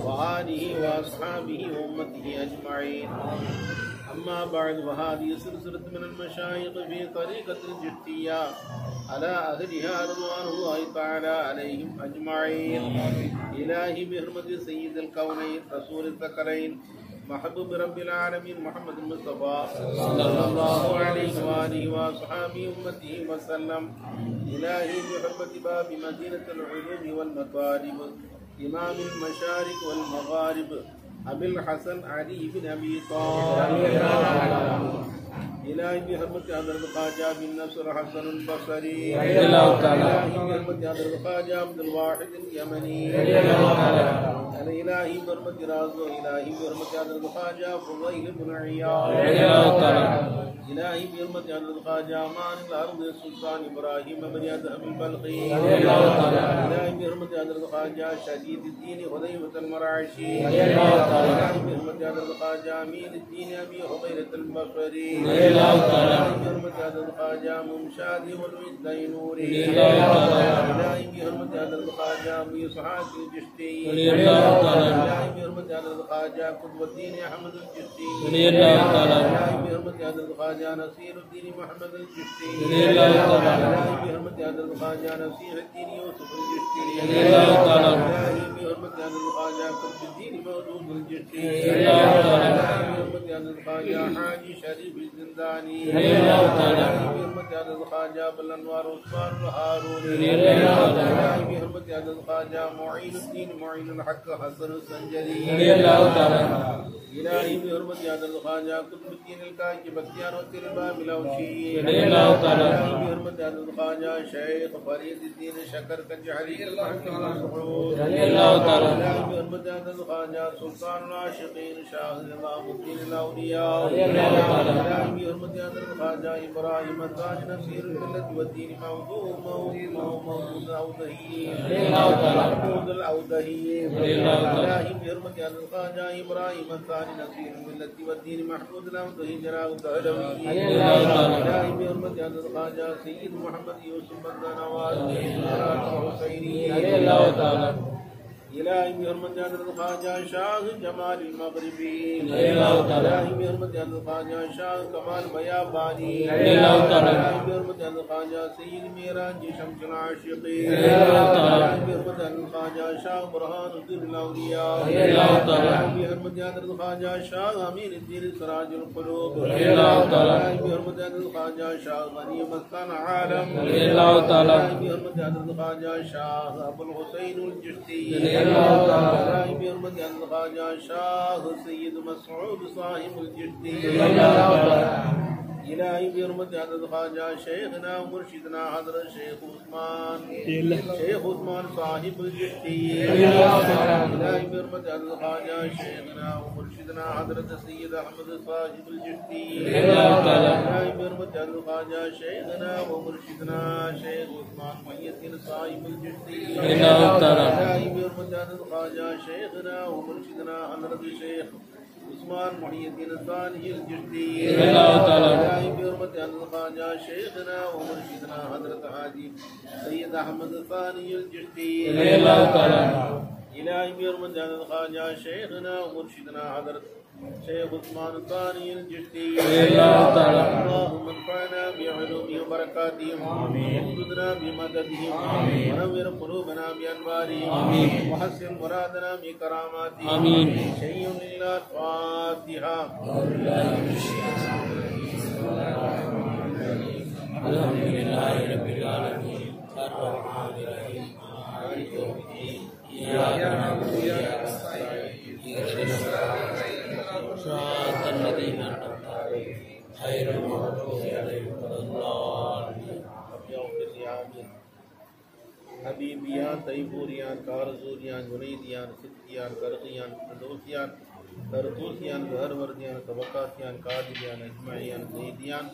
وآله وأصحابه وأمته أجمعين. أما بعد فهذه سلسلة من المشايخ في طريقة الجدية على أهلها رضوان الله تعالى عليهم أجمعين. إلهي بحرمة سيد الكونين رسول الثقلين محبوب رب العالمين محمد المصطفى صلى الله عليه وآله وأصحابه أمته وسلم. إلهي بحرمة باب مدينة العلوم والمطالب إمام المشارق والمغارب أبي الحسن علي بن أبي طالب. إلهي بحرمة حضرة الخواجة بن نصر حسن البصري. إلهي بحرمة حضرة الخواجة عبد الواحد اليمني. إلهي بحرمة رازو إلهي بحرمة حضرة الخواجة فضيل بن عياض. إلهي بحرمة حضرة الخواجة أمان الأرض السلطان إبراهيم بن أدهم البلخي. إلهي بحرمة حضرة الخواجة شديد الدين حذيفة المرعشي. إلهي بحرمة حضرة الخواجة أمين الدين أبي هريرة البصري. إلهي بحرمة حضرة الخواجة ممشاد والود نوري. إلهي بحرمة حضرة الخواجة أبي إسحاق الجشتي. إلهي بحرمة حضرة الخواجة قطب الدين أحمد الجشتي. إلهي بحرمة حضرة الخواجة نصير الدين محمد الجشتي. إلهي بحرمة حضرة الخواجة نصير الدين يوسف الجشتي. إلهي بحرمة حضرة الخواجة قطب الدين مولود الجشتي. إلهي بحرمة حضرة الخواجة حاجي شريف الزنداني. إلهي بحرمة حضرة الخواجة بالأنوار عثمان الهاروني. إلهي بحرمة حضرة الخواجة معين الدين معين الحق حسن السنجري. إلهي بحرمة حضرة الخواجة قطب الدين الكاشف بختيار الباب الأوشي. إلهي بحرمة حضرة الخواجة شيخ فريد الدين شكر كجعلي المحكم المسعود. إلهي بحرمة حضرة الخواجة سلطان العاشقين شاه نظام الدين الأولياء. إلهي بحرمة حضرة الخواجة إبراهيم التاج نصير الملة والدين موضوع الأودهي. محمود الأودهي. إلهي بحرمة حضرة الخواجة إبراهيم التاج نصير الملة والدين محمود الأودهي جراه الدهلوي. إلهي بحرمة حضرة الخواجة سيد محمد يوسف بن نواز الحسيني. إلهي بحرمة حضرة الخواجة شاه جمال المغربي. إلهي بحرمة حضرة الخواجة شاه كمال بياباني. إلهي بحرمة حضرة الخواجة سيد ميراج شمس العاشقين. إلهي بحرمة حضرة الخواجة شاه برهان الدين الأولياء. إلهي بحرمة حضرة الخواجة شاه أمين الدين سراج القلوب. إلهي بحرمة حضرة الخواجة شاه غني مسكن عالم. إلهي بحرمة حضرة الخواجة شاه أبو الحسين الجشتي. إلهي بحرمة حضرة الخواجة شاه سيد مسعود صاحب الجدي. إلهي بحرمة حضرة الخواجة شيخنا ومرشدنا حضرة شيخ عثمان صاحب الجدي. إلهي بحرمة حضرة الخواجة شيخنا ومرشدنا حضرة السيد أحمد صاحب الجدي. إلهي بحرمة حضرة الخواجة شيخنا ومرشدنا شيخ عثمان محي الدين صاحب الجدي. إلهي بحرمة حضرة الخواجة شيخنا ومرشدنا حضرة الشيخ عثمان محي الدين الثاني الجدي. إلهي بحرمة حضرة الخواجة شيخنا ومرشدنا حضرة حاجي سيد أحمد الثاني الجدي. إلهي بحرمة حضرة الخواجة شيخنا ومرشدنا حضرة شيخ عثمان الثاني الجدي. اللهم انفعنا بعلومهم وبركاتهم وامددنا بمددهم ونور قلوبنا بأنوارهم وحسن مرادنا بكراماتهم. شيء لله الفاتحة. الحمد لله رب العالمين الرحمن الرحيم مالك يوم الدين إياك نعبد وإياك نستعين اهدنا صراط الذين أنعمت عليهم غير المغضوب عليهم ولا الضالين. ஹபீபியான், தைபூரியான், காரசூரியான், ஜுனைதியான், சித்தியான், கருகியான், தோசியான், கருத்தூசியான், கஹர்வர்தியான், தபக்காசியான், Qadian, அஜ்மாயியான், ஜெய்தியான்,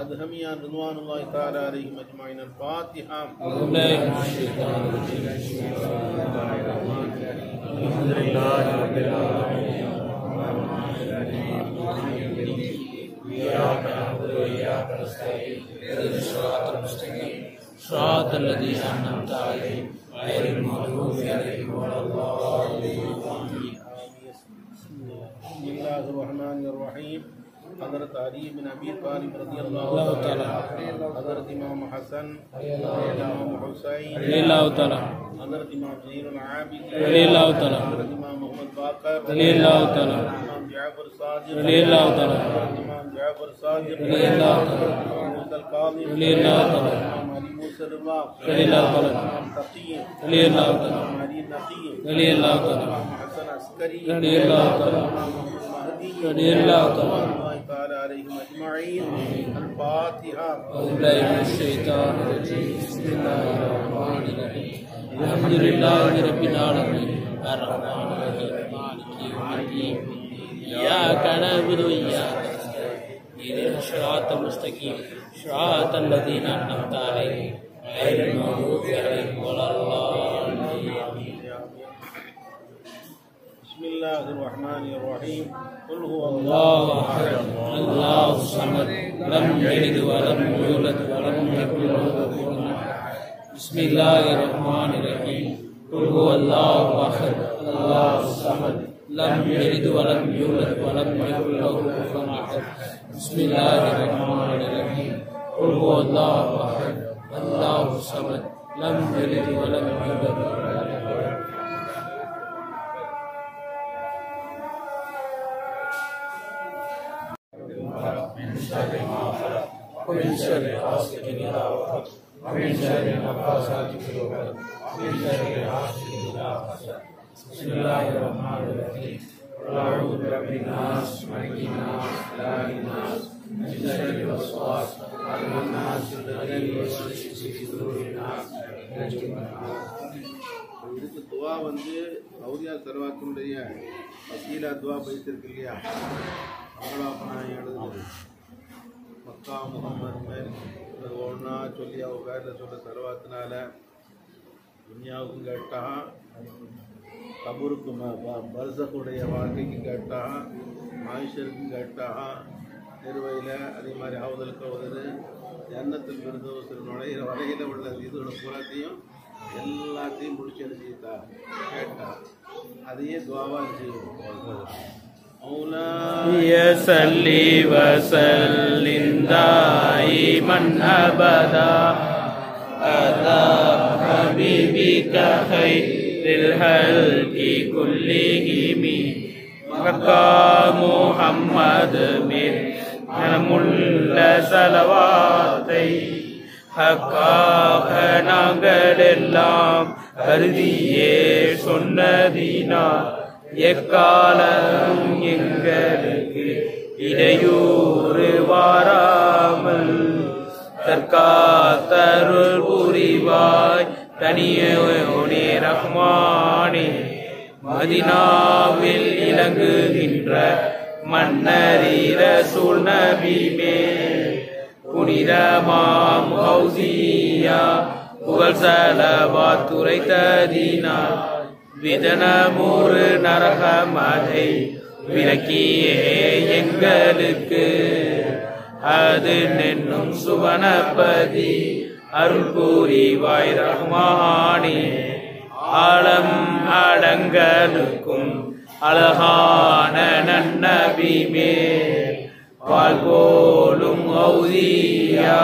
அத்ஹமியான், ரிதுவானுல்லாஹி தஆலா அலைஹிம் அஜ்மாயின். ஃபாத்திஹா. அல்ஹம்துலில்லாஹி ரப்பில் ஆலமீன். إياك نعبد وإياك نستعين اهدنا الصراط المستقيم صراط الذين أنعمت عليهم غير المغضوب عليهم ولا الضالين. بسم الله الرحمن الرحيم. حضرت علي بن ابي طالب رضي الله تعالى عنه، حضرت امام حسن، حضرت امام حسين رضي الله تعالى، حضرت امام زين العابدين رضي الله تعالى، حضرت امام محمد باقر رضي الله تعالى، امام جعفر صادق رضي الله تعالى، امام جعفر صادق رضي الله تعالى، امام موسى الكاظم رضي الله تعالى، امام علي موسى الرضا رضي الله تعالى، امام تقي رضي الله تعالى، امام علي النقي رضي الله تعالى، امام حسن عسكري رضي الله تعالى، امام محمد المهدي رضي الله تعالى. الله تعالى عليهم اجمعين. الفاتحه. أعوذ بالله من الشيطان الرجيم. بسم الله الرحمن الرحيم. الحمد لله رب العالمين الرحمن الرحيم مالك يوم الدين إياك نعبد وإياك نستعين اهدنا الصراط المستقيم صراط الذين أنعمت عليهم غير المغضوب عليهم ولا الضالين. بسم الله الرحمن الرحيم. قل هو الله أحد الله الصمد لم يلد ولم يولد ولم يكن له كفوا أحد. بسم الله الرحمن الرحيم. قل هو الله أحد الله الصمد لم يلد ولم يولد ولم يكن له كفوا أحد. بسم الله الرحمن الرحيم. قل هو الله أحد الله الصمد لم يلد ولم يولد ولم يكن له. من شر ما خلق ومن شر غاسق إذا وقب ومن شر النفاثات في العقد ومن شر حاسد إذا حسد. بسم الله الرحمن الرحيم. قل أعوذ برب الناس ملك الناس إله الناس من شر الوسواس الخناس الذي يوسوس في صدور الناس من الجنة. இதுக்கு துவா அவுலியா சர்வாத்தினுடைய வசீலா துவா பைத்திருக்கு இல்லையா, அவங்களாப்பனாய் எழுதுது மக்கா முகம்மது மேல் ஒன்றா சொல்லி அவங்க பேரில் சொல்ல சர்வாத்தினால துன்யாவுக்கும் கேட்டான், கபூருக்கும் பர்சக்குடைய வாழ்க்கைக்கும் கேட்டான், மாயிஷருக்கும் கேட்டான், நிறுவையில் அதே மாதிரி ஆவுதலுக்கு ஆகுது எண்ணத்தில் விருந்தோசர் நுழையிற வரையில் உள்ள இதோட புறத்தையும் எல்லாத்தையும் முடிச்சு எழுதிட்டா கேட்டா அதையே துவாவா செய்யும். يصلي وسلم دائما أبدا على حبيبك خير الخلق كلهم مقام محمد من முள்ள சலவாத்தை ஹக்காக நாங்கள் எல்லாம் கருதியே சொன்னதினால் எக்காலம் எங்களுக்கு இடையூறு வாராமல் தற்காத்தருள் புரிவாய் தனியோனே ரஹ்மானே. மதினாவில் இலங்குகின்ற மன்னரி ரசூல் நபி மேல் புனிதமாம் ஹவுசியா புகழ் சலவாத் உரைத்ததினால் விதனமூறு நரகமதை விலக்கியே எங்களுக்கு அது நென்னும் சுவனபதி அருள் புரிவாய் ரஹ்மானே. ஆலம் அடங்கலுக்கும் அழகான நன்னபி மேல் வாழ்வோலும் ஔதியா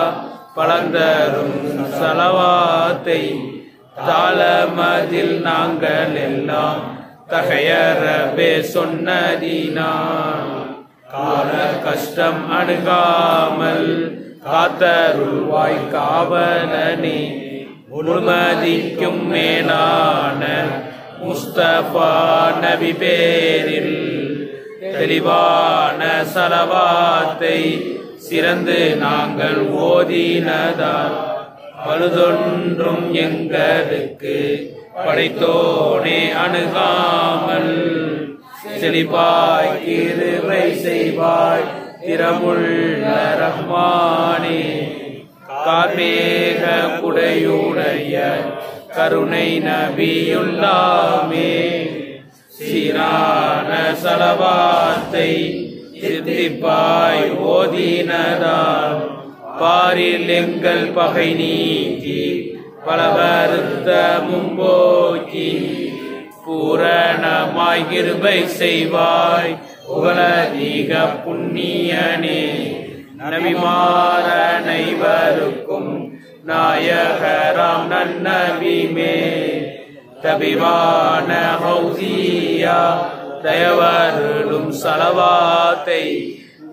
பழந்தரும் சலவாத்தை தாளமதில் நாங்கள் எல்லாம் தகையறவே சொன்னதினால் கால கஷ்டம் அணுகாமல் காத்தருள்வாய் காவலனே. முழுமதிக்கும் மேலான முஸ்தபா நபி பேரில் தெளிவான சலவாத்தை சிறந்து நாங்கள் ஓதினதால் பழுதொன்றும் எங்களுக்கு படைத்தோனே அணுகாமல் செழிப்பாய் கிருபை செய்வாய் திறமுள்ள ரஹ்மானே. கார்மேக குடையுடைய கருணை நபியுல்லாமே சீரான சலவாத்தை சித்திப்பாய் ஓதினதால் பாரில் எங்கள் பகை நீக்கி பலவருத்த மும்போக்கி பூரணமாய் கிருபை செய்வாய் புகழதிக புண்ணியனே. நபிமார் அனைவருக்கும் நாயகராம் நன்னபிமே தபிவான ஹௌசியா தயவருளும் சலவாத்தை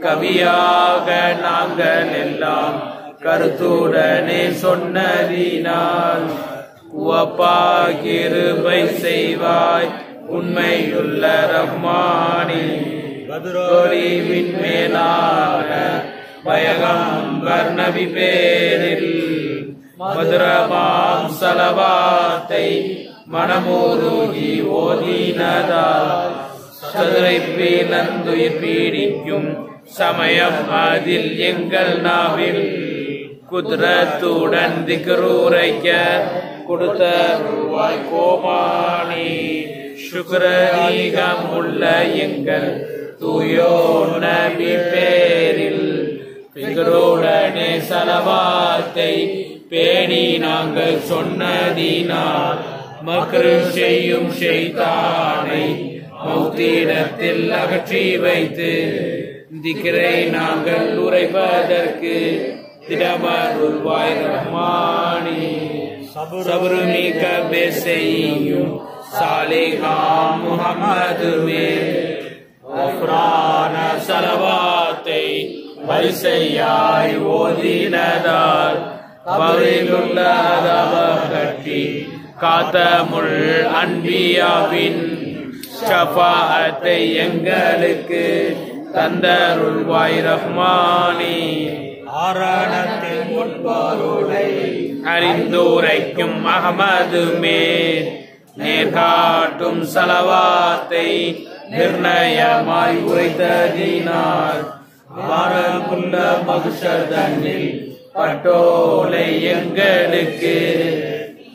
கவியாக நாங்கள் எல்லாம் கருத்துடனே சொன்னதினால் உவப்பாகிருபை செய்வாய் உண்மையுள்ள ரஹ்மானே. கதிரொளிவின் மேலான பயகம்பர் நபி பேரில் மதுரமாம் சலவாத்தை மனமோருகி ஓதினதால் சதுரை பீலந்துயிர் பீடிக்கும் சமயம் அதில் எங்கள் நாவில் குதிரத்துடன் திக்ருரைக்க கொடுத்த ரூபாய் கோமானி. சுக்ரீகம் உள்ள எங்கள் தூயோ நபி பேரில் பிகருடனே சலவாத்தை பேணி நாங்கள் சொன்னதினால் மக்ரு செய்யும் ஷைத்தானை மௌத்திடத்தில் அகற்றி வைத்து திக்ரை நாங்கள் உரைப்பதற்கு திடமருள்வாய் ரஹ்மானே. சபரு மிக செய்யும் சாலிஹாம் முஹம்மதுமே ஒஃப்ரான சலவாத்தை வரிசையாய் ஓதினதால் பவிலுள்ள கட்டி காத்தமுல் அன்பியாவின் ஷஃபாஅத்தை எங்களுக்கு தந்தருள்வாய் ரஹ்மானே. ஆரணத்தின் முன்பொருளை அறிந்துரைக்கும் அஹமதுமே நேர்காட்டும் சலவாத்தை நிர்ணயமாய் உரைத்ததினால் வாரமுள்ள மகுஷதனில் பட்டோலை எங்களுக்கு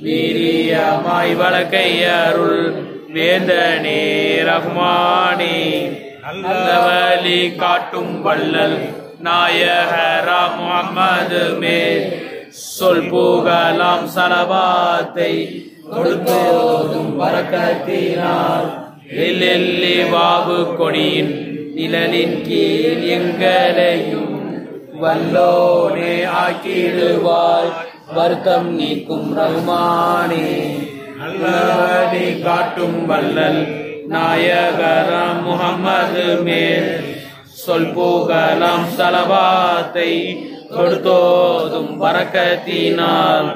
வீரியமாய் வழக்கை அருள் வேந்தனே ரஹ்மானே. நல்ல வழி காட்டும் வள்ளல் நாயகரா முஹம்மதுமே சொல் புகழாம் சலவாத்தை கொடுத்தோதும் பரக்கத்தினால் எல்லெல்லி வாவு கொடியின் நிழலின் கீழ் எங்களையும் வல்லோனே ஆக்கிடுவாய் வருத்தம் நீக்கும் ரஹ்மானே. நல்லவழி காட்டும் வல்லல் நாயகராம் முஹம்மது மேல் சொல் புகழாம் சலவாத்தை கொடுத்தோதும் பரக்கத்தினால்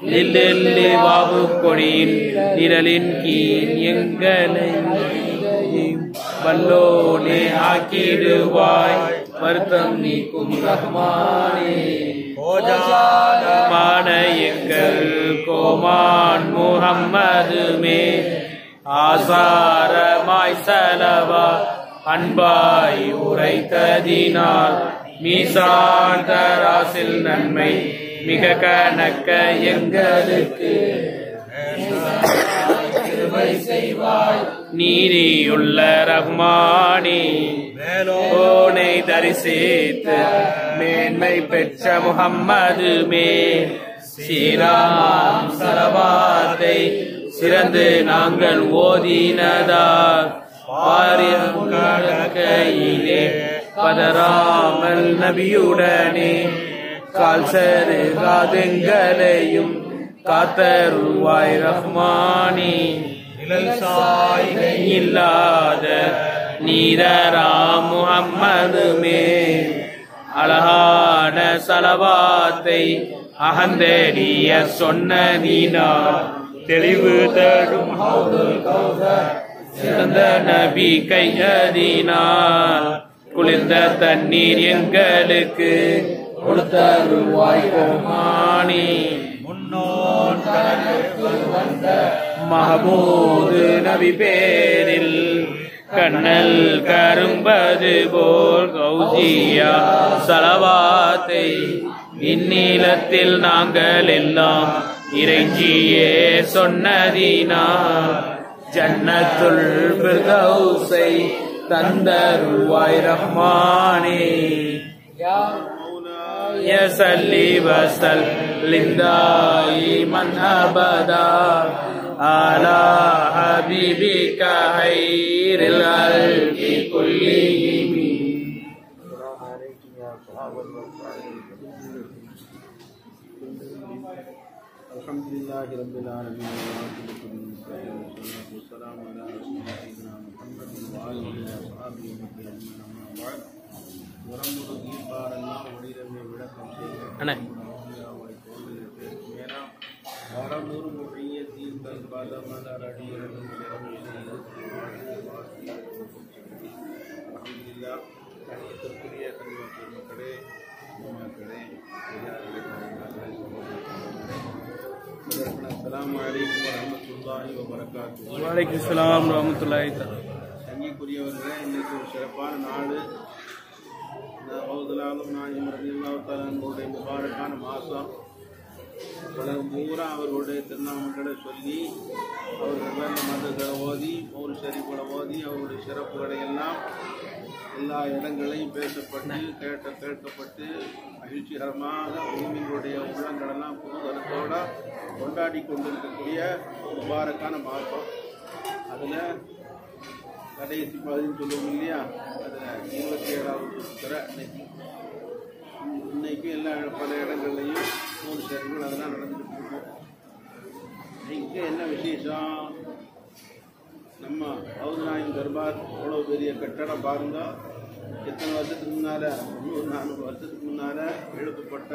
நில்லெல்லி வாவு கொடியின் நிழலின் கீழ் எங்களை வல்லோனே ஆக்கிடுவாய் வருத்தம் நீக்கும் ரஹ்மானே. மான எங்கள் கோமான் முஹம்மதுமே ஆசாரமாய் சலவா அன்பாய் உரைத்ததினால் மீசான் தராசில் நன்மை மிக கணக்க எங்களுக்கு செய்வாய் நீதியுள்ள ரஹ்மானே. மேலோனை தரிசித்து மேன்மை பெற்ற முஹம்மதுமே சீராம் சலவாத்தை சிறந்து நாங்கள் ஓதினதால் பாரிலே பதராமல் நபியுடனே கால் சருகாதெங்களையும் காத்தருள்வாய் ரஹ்மானே. இல்லாத நீதராம் முஹம்மதுமே அழகான சலவாத்தை அகந்தடிய சொன்னதினால் தெளிவு தரும் சிறந்த நபி கையதினால் குளிர்ந்த தண்ணீர் எங்களுக்கு கொடுத்தருள்வாய் கோமானி. விண்ணோன் மஹமூது நபி பேரில் கண்ணல் கரும்பது போல் கௌசியா சலவாத்தை இந்நீளத்தில் நாங்கள் எல்லாம் இறைஞ்சியே சொன்னதீனா ஜன்னத்துல் ஃபிர்தௌஸை தந்தருள்வாய் ரஹ்மானே யா ஸல்லி வ ஸல்லிம் தாயிமன் அபதா அலா ஹபீபிக ஹைரில் கல்கி குல்லிஹிம். அல்ஹம்துலில்லாஹி ரப்பில் ஆலமீன் வஸ்ஸலாமு அலா ரசூலினா முஹம்மதின் வ ஆலிஹி வ ஸஹ்பிஹி அஜ்மஈன். அம்மா பஅத். வரமுது தீபாரெல்லாம் ஒளிரமே விளக்கம் செய்கிறேன். வரமுறு மொழிய தீர்த்தல் பல மலர் அடியரடும் அல்ஹம்துலில்லாஹ். கணியத்திற்குரிய கல்வி பெருமக்களே, மக்களே, அஸ்ஸலாமு அலைக்கும் வரஹ்மத்துல்லாஹி வபரகாத்துஹு. வலைக்கும் ஸலாம் ரஹ்மத்துல்லாஹி தஆலா. சங்கிக்குரியவர்களே, இன்னைக்கு ஒரு சிறப்பான நாள். ஹவுதுல்லாஹ் நாயிம் ரலியல்லாஹு தஆலா அவர்களுடைய முபாரக்கான மாதம். உலகம் பூரா அவர்களுடைய திருநாமங்களை சொல்லி, அவர்கள் நல்ல மதங்களை ஓதி, ஒரு ஷரீஃப்களை ஓதி, அவருடைய சிறப்புகளை எல்லாம் எல்லா இடங்களையும் பேசப்பட்டு கேட்கப்பட்டு மகிழ்ச்சிகரமாக பூமிகளுடைய உள்ளங்களெல்லாம் புதுதலத்தோடு கொண்டாடி கொண்டிருக்கக்கூடிய முபாரக்கான மாதம். அதில் கடைசி பகுதின்னு சொல்லுவோம் இல்லையா, அதில் 27வது சுத்திரை இன்னைக்கு எல்லா பல இடங்கள்லையும் மூணு ஷரீஃப்கள் அதெல்லாம் நடந்துக்கிட்டு இருக்கோம். இங்கே என்ன விசேஷம், நம்ம ஹவுதுல்லாஹின் தர்பார் அவ்வளோ பெரிய கட்டடம் பாருங்க. எத்தனை வருஷத்துக்கு முன்னால், 300-400 வருஷத்துக்கு முன்னால் எழுப்பப்பட்ட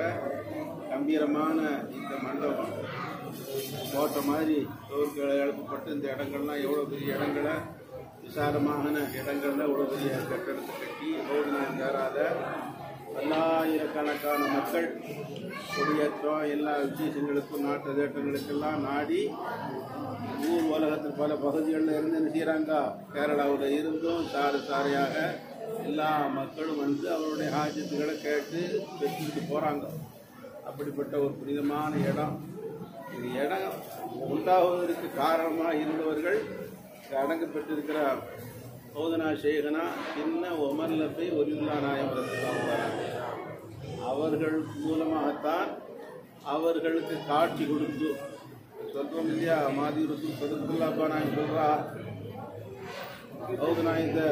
கம்பீரமான இந்த மண்டபம் கோட்டை மாதிரி சோர்களை எழுப்பப்பட்டு இந்த இடங்கள்லாம் எவ்வளோ பெரிய இடங்களை, விசாலமான இடங்களில் இவ்வளோ பெரிய கட்டடத்தை கட்டி ஹவுதுல்லாஹின் தாராத பல்லாயிரக்கணக்கான மக்கள் கொடியேற்றம் எல்லா விசேஷங்களுக்கும் நாட்டு தேட்டங்களுக்கெல்லாம் நாடி ஊர் உலகத்தில் பல பகுதிகளில் இருந்து என்ன செய்கிறாங்க, கேரளாவில் இருந்தும் சாரையாக எல்லா மக்களும் வந்து அவருடைய ஹாஜத்துகளை கேட்டு பெற்றுக்கிட்டு போகிறாங்க. அப்படிப்பட்ட ஒரு புனிதமான இடம். இது இடம் உண்டாவதற்கு காரணமாக இருந்தவர்கள் அடங்கு பெற்றிருக்கிற ஹவுதுனா ஷேகனா சின்ன உமரில் போய் ஒலியுல்லா நாயம் அவர்கள் மூலமாகத்தான் அவர்களுக்கு காட்சி கொடுத்து சொல்கிறோம் இல்லையா, மாதி ருசூல் சதுல்லாப்பா நாயம் சொல்கிறா. ஹவுதுனா இந்த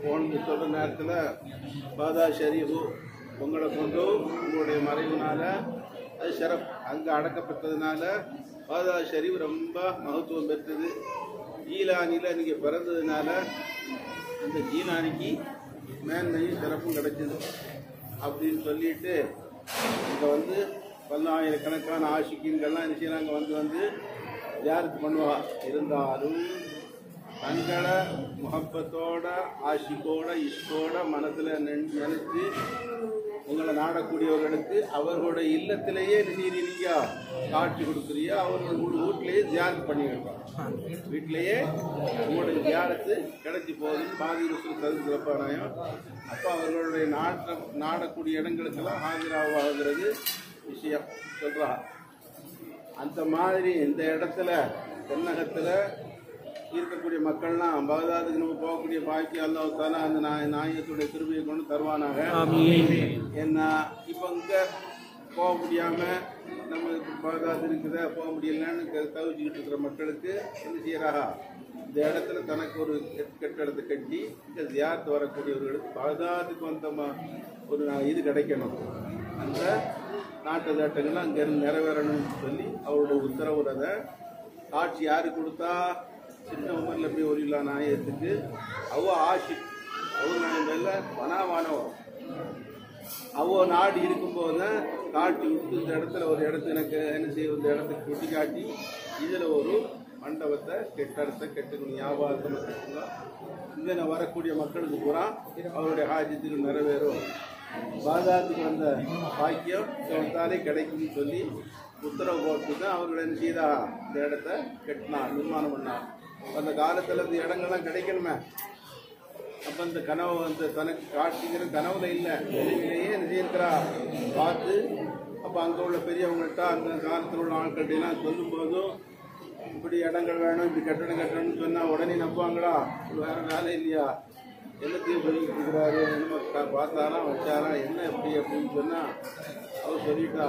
போன்னு சொல்கிற நேரத்தில் பாதா ஷரீஃபு உங்களை கொண்டு உங்களுடைய மறைவுனால அது ஷரப் அங்கே அடக்கப்பட்டதுனால பாதா ஷரீஃப் ரொம்ப மகத்துவம் பெற்றது. ஜீலானியில் நீங்கள் பிறந்ததுனால அந்த ஜீலானிக்கு மேன்மையும் சிறப்பும் கிடைச்சிது அப்படின்னு சொல்லிட்டு இங்கே வந்து பல்லாயிரக்கணக்கான ஆஷிக்கின்கள்லாம் என்ன செய்யறாங்க, வந்து ஜியாரத் பண்ணுவா. இருந்தாலும் தங்களை முகப்பத்தோட ஆஷிக்கோட இஷ்டோட மனசில் நினைச்சு உங்களை நாடக்கூடியவர்களுக்கு அவர்களுடைய இல்லத்திலேயே நீங்க காட்சி கொடுக்குறியா, அவர்கள் வீட்டிலேயே ஜியாரத் பண்ணிடுவாங்க. வீட்டிலேயே உங்களுடைய ஜியாரத்து கிடைச்சி போகுதுன்னு பாதி ருசூல் சதுரப்பானாயம். அப்போ அவர்களுடைய நாடக்கூடிய இடங்களுக்கெல்லாம் ஆஜராகுகிறது விஷயம் சொல்றா. அந்த மாதிரி இந்த இடத்துல தென்னகத்தில் இருக்கக்கூடிய மக்கள்லாம் பகதாதுக்கு நம்ம போகக்கூடிய பாக்கியம் அல்லாஹ் தஆலா அந்த நாயகத்துடைய கிருபையை கொண்டு தருவானாக. ஏன்னா இப்போ இங்கே போக முடியாமல் நம்ம பகதாது இருக்குதா போக முடியலன்னு தவிச்சுக்கிட்டு இருக்கிற மக்களுக்கு என்ன செய்யறாங்க, இந்த இடத்துல தனக்கு ஒரு கட்டடத்தை கட்டி இங்கே ஜியாரத்து வரக்கூடியவர்களுக்கு பகதாதுக்கு வந்த ஒரு இது கிடைக்கணும், அந்த நாட்டு தாட்டங்கள்லாம் அங்கேருந்து நிறைவேறணும்னு சொல்லி அவருடைய உத்தரவுறதை காட்சி யாரு கொடுத்தா, சின்ன உமரில் போய் ஒலியுல்லா நாயகத்துக்கு அவ ஆஷிக் அவர் நாயகல்ல வனாவானவர் அவ நாடு இருக்கும்போது தான் காட்டி விட்டு இந்த இடத்துல ஒரு இடத்து எனக்கு என்ன செய்ய இந்த இடத்துக்கு சுட்டி காட்டி இதில் ஒரு மண்டபத்தை கெட்டடத்தை கெட்டுக்கணும், ஞாபகத்தை கட்டுங்க. இங்கே வரக்கூடிய மக்களுக்கு பூரா அவருடைய ஹாஜத்துக்கு நிறைவேறும், பாதாத்துக்கு வந்த பாக்கியம் தானே கிடைக்கும்னு சொல்லி உத்தரவு போட்டு தான் அவர்கள் என்ன செய்தா இந்த இடத்த கட்டினா, நிர்மாணம் பண்ணா. அந்த காலத்தில் இந்த இடங்கள்லாம் கிடைக்கணுமே. அப்போ இந்த கனவு வந்து தனக்கு காட்சிக்கிற கனவுல இல்லை, வெளியிலேயே என்ன செய்யிருக்கிறா பார்த்து. அப்போ அங்கே உள்ள பெரியவங்கள்ட்ட அந்த காலத்தில் உள்ள ஆட்கள்லாம் சொல்லும்போதும் இப்படி இடங்கள் வேணும், இப்படி கட்டணம் கட்டணும்னு சொன்னால் உடனே நம்புவாங்களா? வேறு வேலை இல்லையா? எல்லாத்தையும் சொல்லிட்டு இருக்கிறாரு, என்ன பார்த்தாராம் வச்சாரா என்ன எப்படி அப்படின்னு சொன்னால் அவர் சொல்லிட்டா,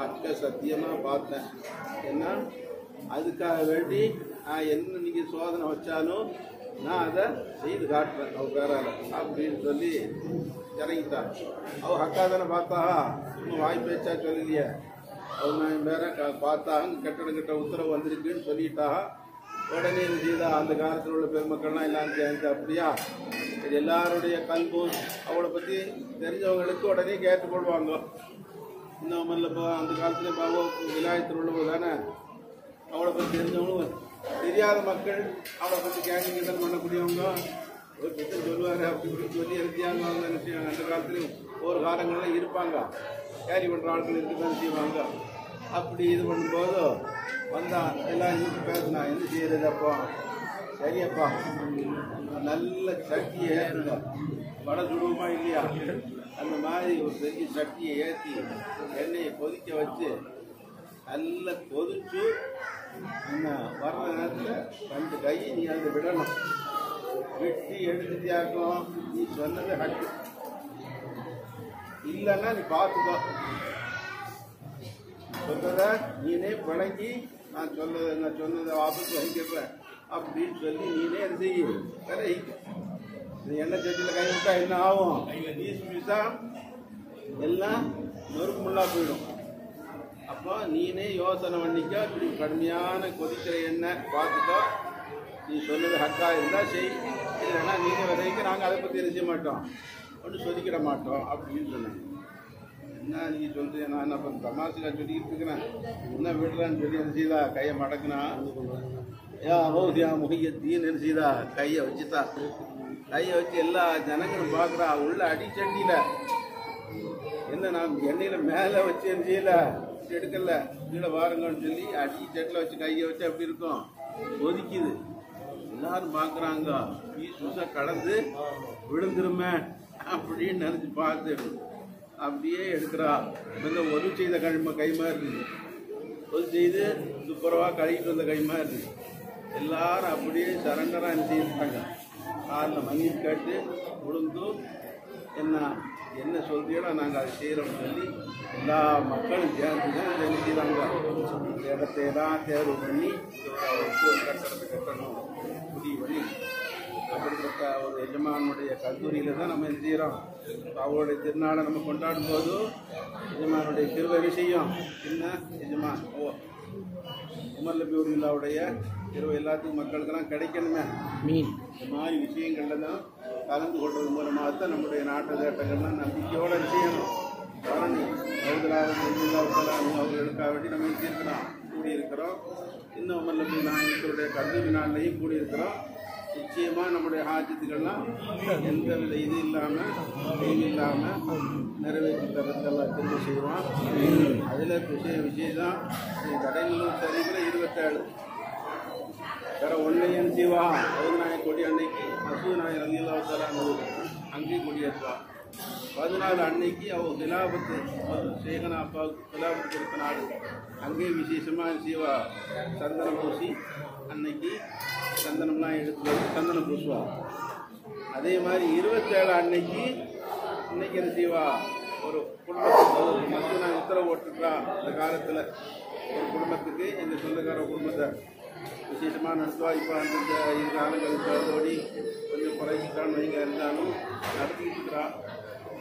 ஹக்க சத்தியமாக பார்த்தேன், என்ன அதுக்காக வேண்டி என்ன நீங்கள் சோதனை வச்சாலும் நான் அதை செய்து காட்டுறேன் அவர் பேரால் அப்படின்னு சொல்லி இறங்கிட்டான். அவர் ஹக்கா தானே பார்த்தா, இன்னும் வாய் பேச்சா சொல்லலையே. அவர் நான் வேற பார்த்தாங்க, கட்டடம் கட்ட உத்தரவு வந்திருக்குன்னு சொல்லிட்டா. உடனே இது செய்தா அந்த காலத்தில் உள்ள பெருமக்கள்லாம் எல்லாம் சேர்ந்து அப்படியா இது எல்லாருடைய கல்வும் அவளை பற்றி தெரிஞ்சவங்களுக்கு உடனே கேட்டுக்கொள்வாங்க. இன்னும் இல்லைப்பா அந்த காலத்துல பாவோ விலாயத்தில் உள்ளவங்க தானே, அவளை பற்றி தெரிஞ்சவங்களும் தெரியாத மக்கள் அவளை பற்றி கேட்டு கிண்டல் பண்ணக்கூடியவங்க ஒரு பற்றி சொல்லுவார் அப்படி இப்படி சொல்லி எழுதியாங்க. அவங்க என்ன செய்வாங்க, அந்த காலத்துலையும் ஒரு காலங்கள்லாம் இருப்பாங்க, கேரி பண்ணுற ஆட்கள் இருக்குதான் செய்வாங்க. அப்படி இது பண்ணும்போது வந்தான் எல்லாம் பேசினா, என்ன செய்யறது அப்போ சரியப்பா நல்ல சட்டியை ஏற்றுங்க, வடை சுடுவோமா இல்லையா, அந்த மாதிரி ஒரு பெரிய சட்டியை ஏற்றி எண்ணெயை கொதிக்க வச்சு நல்லா கொதிச்சு வர்ற நேரத்தில் 2 கையை நீ அதை விடணும், வெட்டி எடுத்துட்டியாக்கும். நீ சொன்னது ஹக்கு இல்லைன்னா நீ பார்த்துக்கோ, சொன்னதை நீனே பழங்கி நான் சொன்னதை வாபஸ் வாங்கிக்கிறேன் அப்படின்னு சொல்லி நீனே அது செய்ய கரை. எண்ணெய் சட்டியில் கை விட்டா என்ன ஆகும், பீஸ் பீஸா எல்லாம் நொறுக்கு முள்ளா போயிடும். அப்போ நீனே யோசனை பண்ணிக்கோ, இப்படி கடுமையான கொதிக்கிற எண்ணெய் பார்த்துக்கோ, நீ சொன்னது ஹக்கா இருந்தால் செய், இல்லைன்னா நீங்கள் வரைக்கும் நாங்கள் அதை பற்றி செய்ய மாட்டோம், ஒன்றும் சொல்லிக்கிட மாட்டோம் அப்படின்னு சொன்னாங்க. என்ன நீங்கள் சொல்கிறீங்க, நான் என்ன பண்ண தமாசுக்காக சொல்லிக்கிட்டு இருக்கிறேன், என்ன விடுறான்னு சொல்லி என்ன செய்தா கையை மடக்குனா, ஹோதியா முகையத்தின்னு என்ன செய்தா கையை வச்சுட்டா. கையை வச்சு எல்லா ஜனங்களும் பார்க்குறா, உள்ள அடிச்சட்டியில் என்ன நான் எண்ணெயில் மேலே வச்சு என்ன செய்யல எடுக்கல, கீழே வாருங்கன்னு சொல்லி அடி சட்டில் வச்சு கையை வச்சு அப்படி இருக்கும், கொதிக்குது. எல்லாரும் பார்க்குறாங்க, பீஸாக கலந்து விழுந்துருமே அப்படின்னு நினச்சி பார்த்து அப்படியே எடுக்கிறா. இந்த ஒது செய்த கை மாதிரி இருக்குது, ஒது செய்து துப்புரவாக கழுவிட்டு வந்த கை மாதிரி இருக்குது. எல்லாரும் அப்படியே சரண்டராக என்ன செய்யிருக்காங்க, காலில் மன்னிப்பு கேட்டு விழுந்தும் என்ன சொல்றீங்களோ நாங்கள் அதை செய்கிறோம்னு சொல்லி எல்லா மக்களும் சேர்ந்து தான் இதை என்ன செய்கிறாங்க, இந்த இடத்தையெல்லாம் தேர்வு பண்ணி ஒரு கட்டடத்தை கட்டணும் முடிவு பண்ணி. அப்படிப்பட்ட ஒரு எஜமானுடைய கல்லூரியில் தான் நம்ம என்ன செய்கிறோம், அவருடைய திருநாளை நம்ம கொண்டாடும் போது எஜமானுடைய கிருபை விஷயம் என்ன, எஜமான் உமர் நபியுல்லாவுடைய கிருபை எல்லாத்துக்கும் மக்களுக்கெல்லாம் கிடைக்கணுமே. இந்த மாதிரி விஷயங்கள்ல தான் கலந்து கொள்வது மூலமாக தான் நம்முடைய நாட்டு தேட்டங்கள்லாம் நம்பிக்கையோட செய்யணும். பரணி அவர்களுக்காக வேண்டி நம்ம இருக்கிறோம், கூடியிருக்கிறோம். இன்னும் உமர் நபி நாயகத்துடைய கல்லூரி நாள்லையும் கூடியிருக்கிறோம். நிச்சயமாக நம்முடைய ஹாஜத்துக்கள்லாம் எந்த வித இது இல்லாமல் வெயில் இல்லாமல் நிறைவேற்றி தரத்தெல்லாம் திரும்ப செய்வோம். அதில் விசேஷம் கடைகளும் சரிவில் 27 வேற ஒன்றையும் செய்வா. பதினாயிரம் கொடி அன்னைக்கு மசூநாயர் ரலியல்லாஹு அங்கேயும் கொடியேற்றுவான். 14 அன்னைக்கு அவள் கிலாபத்து சேகனா அப்பாவுக்கு கிலாபத்து கொடுத்த நாடு, அங்கேயும் விசேஷமாக செய்வா. சந்தனம் பூசி அன்னைக்கு சந்தனம்லாம் எடுத்து சந்தனம் பூசுவா. அதே மாதிரி 27 அன்னைக்கு இன்னைக்கு என்ன செய்வா, ஒரு குடும்பத்துக்கு மசூனா உத்தரவு போட்டுருக்கா. இந்த காலத்தில் ஒரு குடும்பத்துக்கு எங்கள் சொந்தக்கார குடும்பத்தை விசேஷமாக நடத்துவா. இப்போ அந்த 2 காலங்களுக்கு அதோடி கொஞ்சம் குறைச்சிட்டான்னு வைங்க இருந்தாலும் நடத்திக்கிட்டு இருக்கிறா.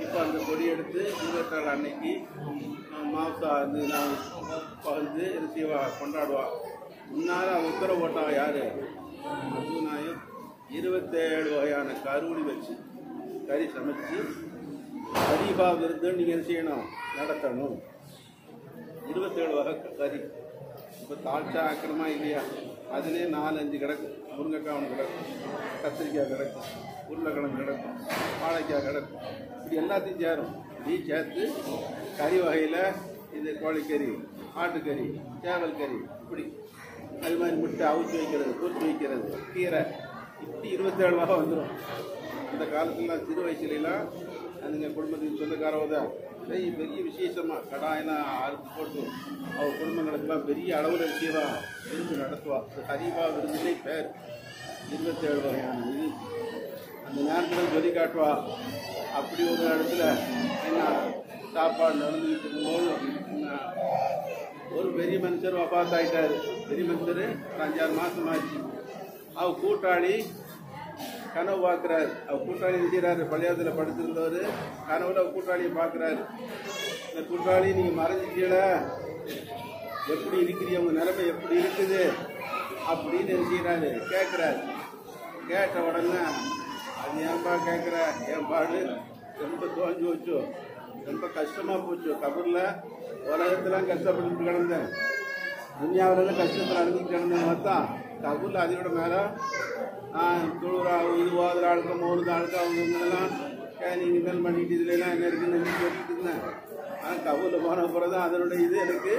இப்போ அந்த கொடி எடுத்து 27 அன்னைக்கு மாசா வந்து நான் வந்து ரிசீவா கொண்டாடுவா. முன்னால் அவன் உத்தரவு போட்டான் யார், மசூனாயும் 27 வகையான கருவி வச்சு கறி சமைச்சு கரீபா விருதுன்னு நீங்கள் என்ன செய்யணும், நடத்தணும். 27 வகை கறி. இப்போ தாழ்ச்சா ஆக்கிரமா இல்லையா, அதுலேயே 4-5 கிடக்கும். முருங்கைக்காய் ஒன்று கிடக்கும், கத்திரிக்காய் கிடக்கும், உருளைக்கிழங்கு கிடக்கும், வாழைக்காய் கிடக்கும். இப்படி எல்லாத்தையும் சேரும். இப்படி சேர்த்து கறி வகையில் இது கோழிக்கறி ஆட்டுக்கறி, சேவல் கறி, இப்படி அது மாதிரி முட்டை அவிச்சு வைக்கிறது, பொரிச்சு வைக்கிறது, கீரை, இப்படி 27 வகை வந்துடும். அந்த காலத்துலலாம் சிறு வயசுலாம் அதுங்க குடும்பத்துக்கு சொந்தக்காரவத பெரிய விசேஷமாக கடாயெல்லாம் அறுத்து போட்டு அவர் குடும்பங்களுக்கெல்லாம் பெரிய அளவில் விஷயமாக விருந்து நடத்துவாள். ஹரீபா விருந்துலே பேர். 27 வகையான இது அந்த நேரத்தில் சொல்லி காட்டுவா. அப்படி ஒரு இடத்துல என்ன சாப்பாடு நடந்துக்கிட்டு இருக்கும்போது ஒரு பெரிய மனுஷர் வபாத்தாயிட்டார். பெரிய மனுஷர் 5-6 மாதம் ஆச்சு. அவர் கூட்டாளி கனவு பார்க்குறாரு. அவர் கூட்டாளி நிற்கிறாரு. பள்ளியாரத்தில் படுத்திருந்தவர் கனவுல கூட்டாளியை பார்க்குறாரு. இந்த கூட்டாளி நீங்கள் மறைஞ்சிட்டீங்கள, எப்படி இருக்கிறீங்க, உங்கள் நிலைமை எப்படி இருக்குது அப்படின்னு நினைக்கிறாரு. கேட்குறாரு. கேட்ட உடனே அது ஏன்பா கேட்குற, என் பாடு ரொம்ப தோஞ்சு வச்சு, ரொம்ப கஷ்டமாக போச்சு. கபூரில் உலகத்தெல்லாம் கஷ்டப்பட்டு கிடந்தேன், துனியாவிலெல்லாம் கஷ்டத்தில் அடைஞ்சிட்டு கிடந்தேன். பார்த்தா கபூரில் அதோட மேலே தொழுறா இது ஓதுற ஆளுக்க மோதுற ஆளுக்க அவங்கெல்லாம் நீங்கள் மேல் பண்ணிட்டு இதுலாம் என்ன இருக்குன்னு கேட்டுட்டு இருந்தேன். ஆனால் கபூரில் போன அப்புறம் தான் அதனுடைய இது எனக்கு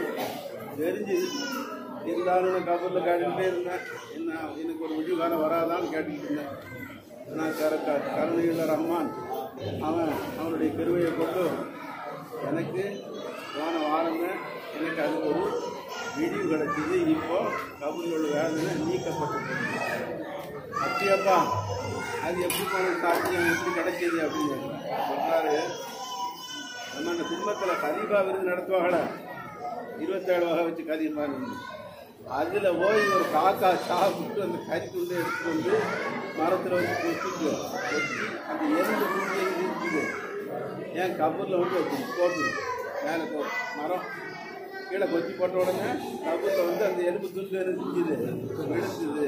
தெரிஞ்சுது. இருந்தாலும் நான் கபூரில் கேட்டுக்கிட்டே இருந்தேன். என்ன எனக்கு ஒரு முடிவு காலம் வராதான்னு கேட்டுக்கிட்டு இருந்தேன். நான் கருணையுள்ள ரஹ்மான் அவனுடைய பெருமையை கொண்டு எனக்கு போன வாரங்க எனக்கு அது ஒரு விடிவு கிடைச்சிது. இப்போ கபூரில் வேதனை நீக்கப்பட்டது. அப்படியாப்பா, அது எப்படி போன சாத்தியம், எப்படி கிடைக்கிது அப்படின்னு சொல்றாரு. நம்ம அந்த குடும்பத்தில் கதீபா விருந்து நடத்துவாங்கள, 27 வகை வச்சு கதீபா. அதில் போய் ஒரு காக்கா சாப்பிட்டு அந்த கறி துண்டை எடுத்துட்டு வந்து மரத்தில் வச்சு கொத்திட்டு வச்சு அந்த எறும்பு துண்டு இருக்குது. ஏன் கபூரில் வந்து போட்டு மேலே மரம் கீழே கொத்தி போட்ட உடனே கபூரில் வந்து அந்த எறும்பு துண்டு இருந்துச்சுது, விழுந்துது.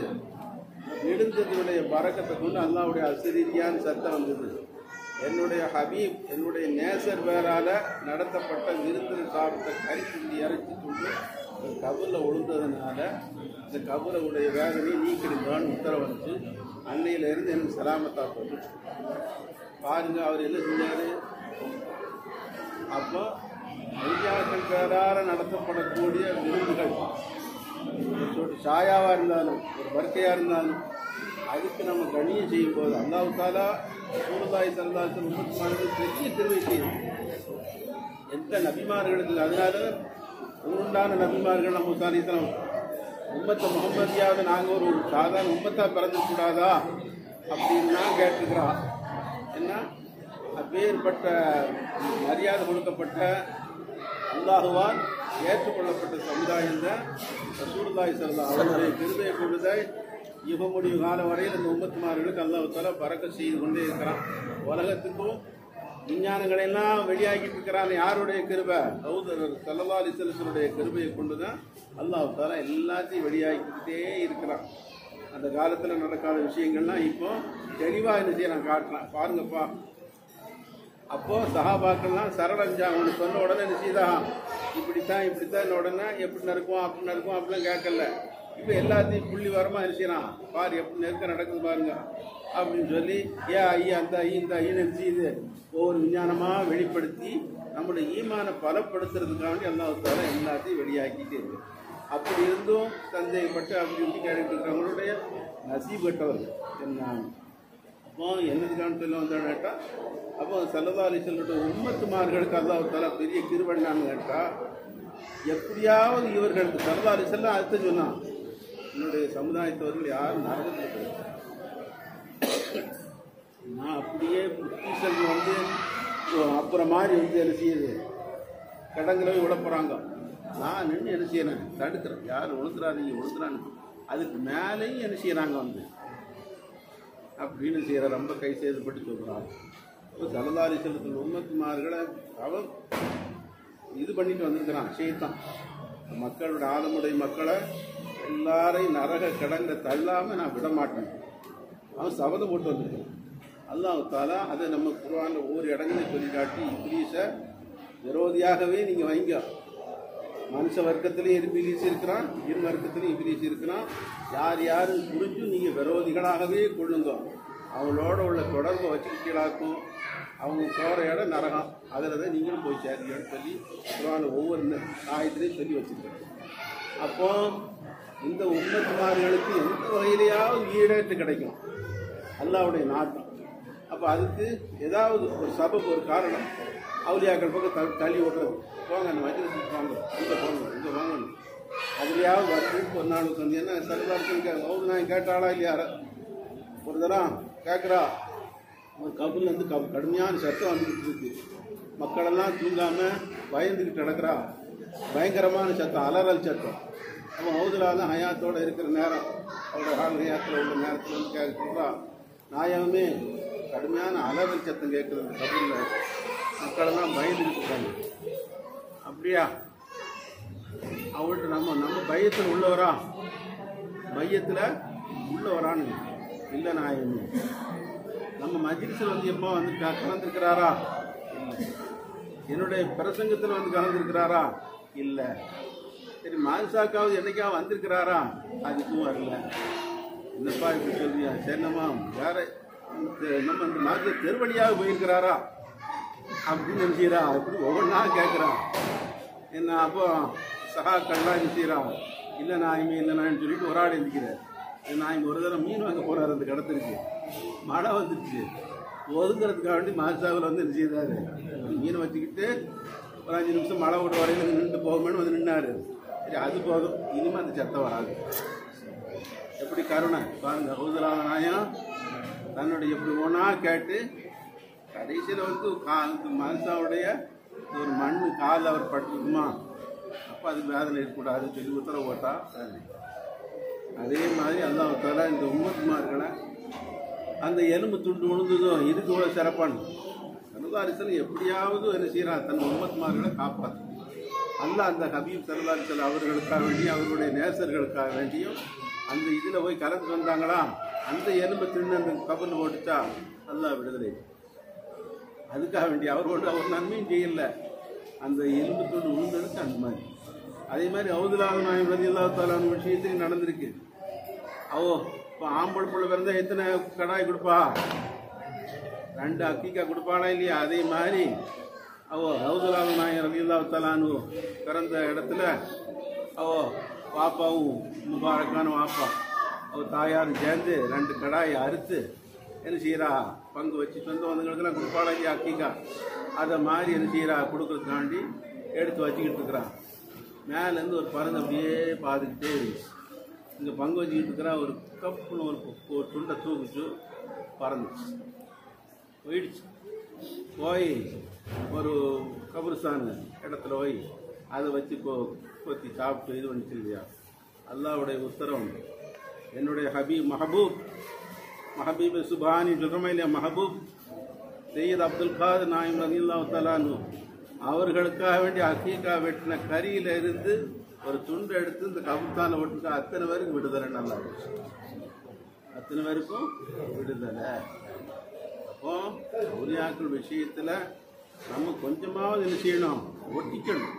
விழுந்ததுடைய பறக்கத்தை கொண்டு அல்லாவுடைய அசரீதியான சத்தம் வந்தது. என்னுடைய ஹபீப், என்னுடைய நேசர் பேரால் நடத்தப்பட்ட விருந்தில் சாப்பிட்ட கறி துண்டி இறைச்சி துண்டு கபூரில் விழுந்ததுனால இந்த கபூருடைய வேதனையை நீக்கிடுங்கன்னு உத்தரவச்சு அன்னையிலேருந்து எனக்கு சலாமத்தா போட்டு பாருங்க. அவர் என்ன செஞ்சார்? அப்போ ஐயாக்கள் பேரால் நடத்தப்படக்கூடிய விருந்துகள் சாயாவாக இருந்தாலும் ஒரு வர்க்கையாக இருந்தாலும் அதுக்கு நம்ம கண்ணியம் செய்யும் போது அல்லாஹ் தாலா ரசூலுல்லாஹி ஸல்லல்லாஹு அலைஹி வஸல்லம் பெரிய திருவை செய்யும். எந்த நபிமார்களுக்கு அதனால உண்டான நபிமார்கள் நம்ம சாலிசனம் உம்மத்தை முகமதியாவது நாங்கள் ஒரு சாதாரண உம்மத்தா பிறந்துக்கூடாதா அப்படின்னு தான் கேட்டுக்கிறோம். என்ன அப்பேற்பட்ட மரியாதை கொடுக்கப்பட்ட அல்லாஹுவால் ஏற்றுக்கொள்ளப்பட்ட சமுதாயம் தான் ரசூலுல்லாஹி ஸல்லல்லாஹு அலைஹி வஸல்லம். கிருபையை கொண்டுதான் யுக முடிவு காலம் வரையில் இந்த உம்மத்துமார்களுக்கு அல்லாஹ் தஆலா பரக்கத் செய்து கொண்டே இருக்கிறான். உலகத்துக்கும் விஞ்ஞானங்களெல்லாம் வெளியாகிட்டு இருக்கிறான். யாருடைய கிருபை? ஸல்லல்லாஹு அலைஹி வஸல்லமுடைய கிருபையை கொண்டு தான் அல்லாஹ் தஆலா எல்லாத்தையும் வெளியாகிக்கிட்டே இருக்கிறான். அந்த காலத்தில் நடக்காத விஷயங்கள்லாம் இப்போ தெளிவாக என்ன செய்ய நான் காட்டுறேன் பாருங்கப்பா. அப்போது சஹாபாக்கள்லாம் சரடஞ்சாங்க. ஒன்று சொன்ன உடனே என்ன செய்தான், இப்படித்தான் உடனே எப்படி நடக்கும் அப்படி நடக்கும் அப்படிலாம் கேட்கல. இப்போ எல்லாத்தையும் புள்ளி வரமாக நினைச்சான். பாரு எப்படி நெருக்க நடக்குது பாருங்க அப்படின்னு சொல்லி ஐயா அந்த இந்த ஐயன்னு செய்து ஒவ்வொரு விஞ்ஞானமாக வெளிப்படுத்தி நம்முடைய ஈமானை பலப்படுத்துறதுக்காண்டி அல்லாஹ் தஆலா எல்லாத்தையும் வெளியாக்கிட்டே இருக்கு. அப்படி இருந்தும் சந்தேகப்பட்டு அப்படி இப்படி கேட்டுட்டு இருக்கிறவங்களுடைய நசீப் கட்டவர்கள் என்ன. அப்போ என்னதுக்கான சொல்ல வந்தான்னு கேட்டால், அப்போ ஸல்லல்லாஹு அலைஹி வஸல்லம் உம்மத்துமார்களுக்கு அல்லாஹ் தஆலா பெரிய கிருபைன்னு கேட்டால், எப்படியாவது இவர்களுக்கு ஸல்லல்லாஹு அலைஹி வஸல்லம் அடுத்து சொன்னான், என்னுடைய சமுதாயத்தவர்கள் யாரும் நரகத்தில் போயிருக்காங்க. நான் அப்படியே புத்திசல் வந்து அப்புறம் மாதிரி வந்து என்ன செய்யுது, கடங்களை விழப்போகிறாங்க. நான் நின்று என்ன செய்யறேன், தடுக்கிறேன். யார் விழுந்துறாதீங்க விழுந்துறான்னு. அதுக்கு மேலேயும் என்ன செய்யறாங்க வந்து அப்படின்னு செய்கிற ரொம்ப கை செய்தப்பட்டு சொல்கிறாங்க. இப்போ ஸல்லல்லாஹு அலைஹி வஸல்லம் உம்மத்துமார்களை அவன் இது பண்ணிட்டு வந்திருக்கிறான். ஷைத்தான் மக்களோட ஆதமுடைய மக்களை எல்லாரையும் நரக கடங்க தள்ளாமல் நான் விட மாட்டேன் அவன் சபதம் போட்டு வந்திருக்கான். அல்லாஹ் தஆலா அதை நம்ம குர்ஆனில் ஒவ்வொரு இடங்களையும் சொல்லி காட்டி, இப்லீஸை விரோதியாகவே நீங்கள் வைங்க. மனுஷ வர்க்கத்திலையும் இப்லீஸ் இருக்கிறான், இரு வர்க்கத்திலையும் இப்லீஸ் இருக்கிறான். யார் யாரும் புரிஞ்சு நீங்கள் விரோதிகளாகவே கொள்ளுங்க. அவங்களோட உள்ள தொடர்பை வச்சுக்கிட்டீங்களாக்கும் அவங்க போகிற இடம் நரகம், அதில் தான் நீங்களும் போய் சேருங்கன்னு சொல்லி குர்ஆன்ல ஒவ்வொரு ஆயத்திலையும் சொல்லி வச்சுருக்கேன். அப்போ இந்த உம்மத்துமார்களுக்கு எந்த வகையிலையாவது ஈடேற்று கிடைக்கும் அல்லாஹ்வுடைய நாட்டம். அப்போ அதுக்கு ஏதாவது ஒரு சபப், ஒரு காரணம், அவுலியாக்கள் பக்கம் தள்ளி விடுறது, போங்க அந்த மஜ்லிஸுக்கு வாங்க, இங்கே போங்க, இங்கே வாங்கணும். அதுலையாவது வருஷத்துக்கு ஒரு நாள் வந்து என்ன சர்வார்த்தம் நான் கேட்டாளா இல்லையா? ஒரு தரம் கேட்குறா, ஒரு கபுலேருந்து கடுமையான சத்தம் வந்துக்கிட்டு இருக்கு, மக்களெல்லாம் தூங்காமல் பயந்துக்கிட்டு நடக்கிறா, பயங்கரமான சத்தம், அலறல் சத்தம். அவன் ஹவுதுலாதான் ஹயாத்தோடு இருக்கிற நேரம், அவரோட ஹயாத்தில் உள்ள நேரத்தில் வந்து கேட்குறா, நாயகமே கடுமையான அலறல் சத்தம் கேட்குறது கபூரில், மக்களெல்லாம் பயந்துக்கிட்டு இருக்காங்க. அப்படியா? அவங்கள்ட்ட நம்ம பையத்தில் உள்ளவரா? மையத்தில் உள்ளவரான்னு இல்லை நாயகமே. நம்ம மஜ்லிஸில் வந்து எப்போ வந்து கலந்துருக்கிறாரா? இல்லை. என்னுடைய பிரசங்கத்தில் வந்து கலந்துருக்கிறாரா? இல்லை. சரி, மான்சாக்காவது என்னைக்காவது வந்திருக்கிறாரா? அதுக்கும் வரல. என்னப்பா இப்படி சொல்றியா? சரிண்ணம்மா, வேற நம்ம இந்த நாட்டில் தெருவழியாக போயிருக்கிறாரா அப்படின்னு நினைச்சிடா. அப்படி ஒவ்வொன்றா கேட்குறா. என்ன அப்போ சகாக்கள்லாம் நினைச்சிடா, இல்லை நாயுமே இல்லை நாயின்னு சொல்லிட்டு ஒரு ஆள் எழுந்திக்கிறார். நாய் ஒரு தடவை மீன் வாங்க போகிறார் அந்த கடத்திற்கு, மழை வந்துடுச்சு, ஒதுங்கிறதுக்காக வேண்டி மாசாவில் வந்து என்ன செய்தார், மீனை வச்சுக்கிட்டு ஒரு 5 நிமிஷம் மழை விட வரையில் நின்று போகணும்னு வந்து நின்னார். சரி, அது போதும், இனிமேல் அந்த சத்தம் வராது. எப்படி கருணை பாருங்க, ஹவுதுலாத நாயம் தன்னுடைய எப்படி ஒன்றா கேட்டு கடைசியில் வந்து மாசாவுடைய ஒரு மண் காலில் அவர் பட்டுக்குமா, அப்போ அது வேதனை இருக்கக்கூடாதுன்னு சொல்லி உத்தரவு போட்டா. அதே மாதிரி அல்லாஹ் தஆலா இந்த உம்மத்துமார்களை அந்த எலும்பு துண்டு விழுந்ததும் இதுக்கு இவ்வளோ சிறப்பான சல்லல்லாஹு எப்படியாவது என்ன செய்யறான், தன் உம்மத்துமார்களை காப்பாற்று. அல்லாஹ் அந்த ஹபீப் ஸல்லல்லாஹு அலைஹி வஸல்லம் அவர்களுக்காக வேண்டியும் அவர்களுடைய நேசர்களுக்காக வேண்டியும் அந்த இதில் போய் கலந்து வந்தாங்களா, அந்த எலும்பு தின்னு அந்த கபரில் போட்டுச்சா அல்லாஹ் விடுதலை. அதுக்காக வேண்டி அவர்களோட அவர் நன்மையும் செய்யலை, அந்த எலும்பு துண்டு விழுந்ததுக்கு அந்த மாதிரி. அதே மாதிரி ஹவுதுலாத நாயம் ரலியல்லாஹு தஆலா விஷயத்துக்கு நடந்திருக்கு. இப்போ ஆம்பளை பிள்ளை பிறந்தா எத்தனை கடாய் கொடுப்பா? 2 அக்கீக்கா கொடுப்பாளா இல்லையா? அதே மாதிரி ஹவுதுலாத நாயம் ரலியல்லாஹு தஆலா பிறந்த இடத்துல பாப்பாவும் முபாரக்கான வாப்பா தாயாரும் சேர்ந்து 2 கடாயை அறுத்து என்ன செய்யறா, பங்கு வச்சு சொந்த வந்தவங்களுக்கெல்லாம் கொடுப்பாளா இல்லையா அக்கீக்கா? அதை மாதிரி என்ன செய்யறா, கொடுக்கறதுக்காண்டி எடுத்து வச்சுக்கிட்டு இருக்கிறான். மேலேருந்து ஒரு பறந்து அப்படியே பார்த்துக்கிட்டே இருந்துச்சு. இங்கே பங்கு வச்சுக்கிட்டு இருக்கிறா, ஒரு கப்புன்னு ஒரு துண்டை தூக்கிச்சு, பறந்துச்சு, போயிடுச்சு. போய் ஒரு கபருஸ்தான் இடத்துல போய் அதை வச்சு கொத்தி சாப்பிட்டு இது பண்ணிச்சு இல்லையா? அல்லாஹ்வுடைய உத்தரவு. என்னுடைய மஹபூப் சுபானி சொல்கிறோமா இல்லையா? மஹபூப் சையத் அப்துல் காதர் நாயம் ரலியல்லாஹு தஆலா அவர்களுக்காக வேண்டி அக்கீக்கா வெட்டின கறியில இருந்து ஒரு துண்டு எடுத்து இந்த கபுத்தான ஒட்டுக்க அத்தனை பேருக்கு விடுதலை. நல்லா அத்தனை பேருக்கும் விடுதலை. அப்போ உரியாக்கள் விஷயத்தில் நம்ம கொஞ்சமாவது என்ன செய்யணும், ஒட்டிக்கணும்,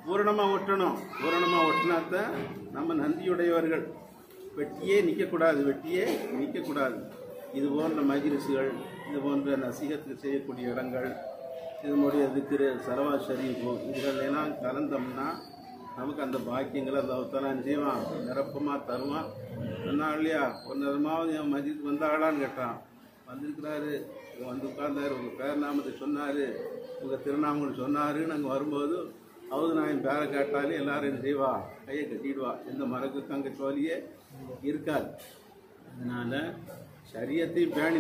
பூரணமாக ஒட்டணும். பூரணமாக ஒட்டினாத்தான் நம்ம நன்றியுடையவர்கள். வெட்டியே நிற்கக்கூடாது. இது போன்ற மஜ்லிஸ்கள், இது போன்ற நசீகத்துக்கு செய்யக்கூடிய இடங்கள், இதனுடைய திக்ரு சலவா ஷரீஃபு இதுகளெல்லாம் கலந்தோம்னா நமக்கு அந்த பாக்கியங்களை அல்லாஹ் தஆலா செய்வான், நிரப்பமாக தருவான். சொன்னாங்க இல்லையா, ஒரு நேரமாவது என் மஜ்லிஸ்க்கு வந்தாங்களான்னு கேட்டான். வந்திருக்கிறாரு, வந்து உட்கார்ந்தார், உங்கள் பேர் நாமத்தை சொன்னார், உங்கள் திருநாமங்கள் சொன்னார். நாங்கள் வரும்போது அவது நான் பேரை கேட்டாலே எல்லாரும் என்ன செய்வா, கையை கட்டிடுவா. எந்த மரக்குக்கு அங்கே சோழியே இருக்காது. அதனால் ஷரியத்தையும் பேணி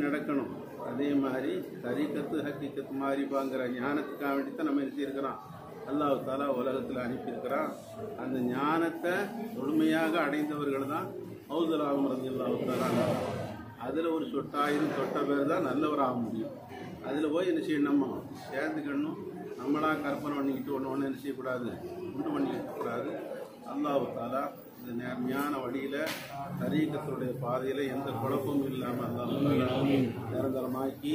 நடக்கணும். அதே மாதிரி தரீக்கத்து ஹக்கீக்கத்து மாறிப்பாங்கிற ஞானத்துக்காக வேண்டித்தான் நம்ம நிறுத்தியிருக்கிறோம். அல்லாஹ் தஆலா உலகத்தில் அனுப்பியிருக்கிறான். அந்த ஞானத்தை முழுமையாக அடைந்தவர்கள் தான் ஹவுதுலாஹு ரலியல்லாஹு தஆலா. அதில் ஒரு தொட்ட பேர் தான் நல்லவராக முடியும். அதில் போய் என்ன செய்யணும், நம்ம சேர்ந்துக்கணும். நம்மளாக கற்பனை பண்ணிக்கிட்டு ஒன்று என்ன செய்யக்கூடாது, உண்டு பண்ணிக்கிட்டு கூடாது. அல்லாஹ் தஆலா இந்த நேர்மையான வழியில் தரீக்கத்துடைய பாதையில் எந்த குழப்பமும் இல்லாமல் அல்லாஹ் நிரந்தரமாக்கி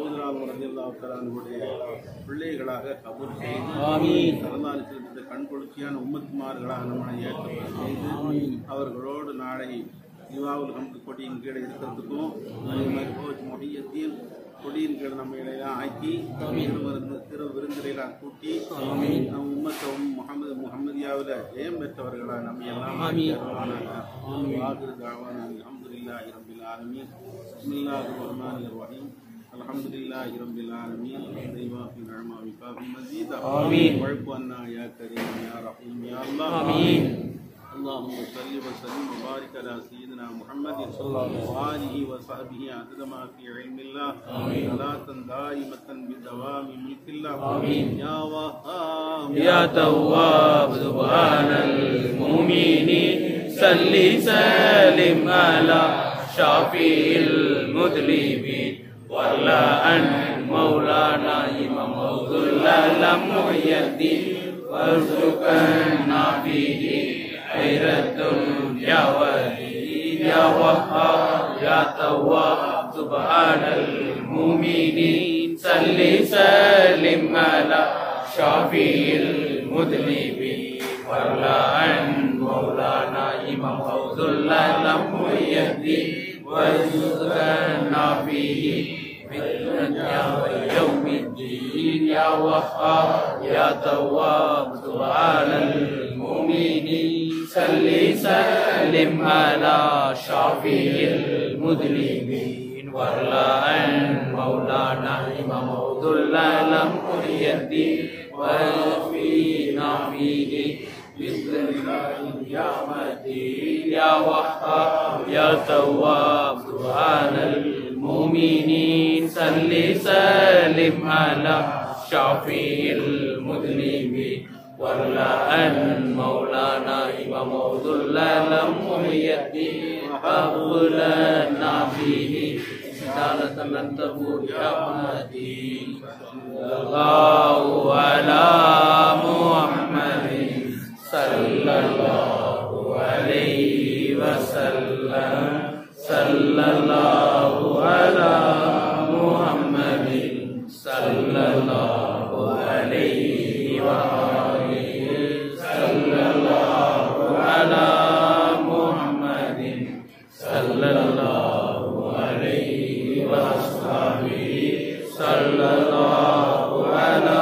அவர்களுடைய பிள்ளைகளாக கபூல் செய்து சரதாரிசிலிருந்து கண் குளிர்ச்சியான உம்மத்துமார்களாக நம்மளை ஏற்பாடு செய்து அவர்களோடு நாளை இவாவுல் ஹம்து கொடியின் கீழே இருக்கிறதுக்கும் அதே மாதிரி போச்சு மொழியத்தையும் கொடியின் கீழே நம்ம இடையெல்லாம் ஆக்கி திரு விருந்திலாம் கூட்டி நம்ம உம்மத்தை முகமதியாவில் ஜெயம் பெற்றவர்களாக நம்ம எல்லாம் அல்ஹம்துலில்லாஹி ரப்பில் ஆலமீன் பிஸ்மில்லாஹிர் ரஹ்மானிர் ரஹீம் அல்ஹம்துலில்லாஹி ரப்பில் ஆலமீன் தெய்வாஃபி நஅமாவி காஃபி மஸீதா வஅஃபு அன்னா யா கரீம் யா ரஹீம் யா அல்லாஹ் ஆமீன் اللهم صل وسلم وبارك على سيدنا محمد وآله وصحبه عدد ما في علم الله صلاة دائمة بدوام ملك الله يا وهاب يا تواب سبحان المؤمنين صل سلم على شافي المذنبين ولا أن مولانا إمام الظلام محي الدين وارزقنا فيه خيرة يا ولي يا وهاب يا تواب سبحان المؤمنين صل سلم على شافي المذنبين وارض عن مولانا إمام فوز العالم محي الدين وارزقنا فيه فتنة يوم الدين يا وهاب يا تواب سبحان المؤمنين صل سلم على شافي المذنبين وارض عن مولانا إمام فوز العالم محي الدين وارزقنا فيه يا متين يا وهاب يا تواب سبحان المؤمنين صل سلم على شافي المذنبين وارض عن مولانا إمام فوز العالم محي الدين وهب لنا فيه سعادة لن تبور يا متين الله على محمد صلى الله عليه وسلم صلى الله على محمد صلى الله عليه وآله صلى الله على محمد صلى الله عليه وصحبه صلى الله على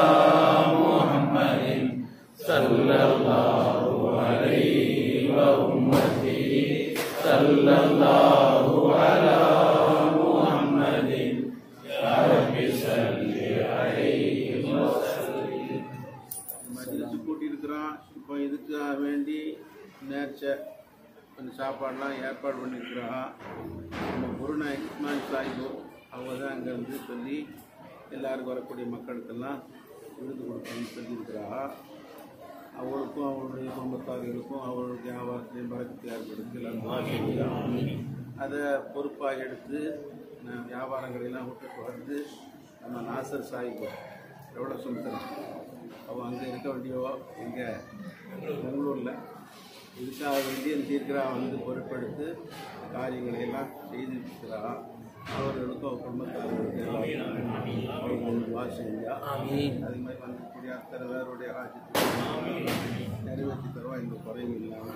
محمد صلى الله عليه وأمته صلى الله على محمد يا رب صل عليه وسلم. மஜ்லிஸ் கூட்டியிருக்கிறான். இப்போ இதுக்காக வேண்டி நேர்ச்சை கொஞ்சம் சாப்பாடெலாம் ஏற்பாடு பண்ணியிருக்கிறான். நம்ம குருனா இஸ்மாயில் சாஹிபு அவங்க தான் அங்கே வந்து சொல்லி எல்லாருக்கும் வரக்கூடிய மக்களுக்கெல்லாம் விருது கொடுக்கணும்னு சொல்லியிருக்கிறா. அவளுக்கும் அவளுடைய குடும்பத்தார்களுக்கும் அவளுடைய வியாபாரத்தையும் பறக்கத்தை ஏற்படுத்தி எல்லாரும் அதை பொறுப்பாக எடுத்து வியாபாரங்களெல்லாம் விட்டு வந்து நம்ம நாசர் சாஹிபு எவ்வளோ சொல்லித்தரோம். அவள் அங்கே இருக்க வேண்டியவோ எங்கே பெங்களூரில் இதுக்காக வேண்டி தீர்க்கிறா வந்து பொறுப்பெடுத்து காரியங்களை எல்லாம் செய்திருக்கிறா. அவர்களுக்கும் அவர் குடும்பத்தார்களுக்கு அவர்களுக்கு வாசிங்க. அதே மாதிரி வந்துக்கூடிய அத்தனை பேருடைய ஆட்சி நிறைவேற்றி தருவா. இந்த குறைவு இல்லாமல்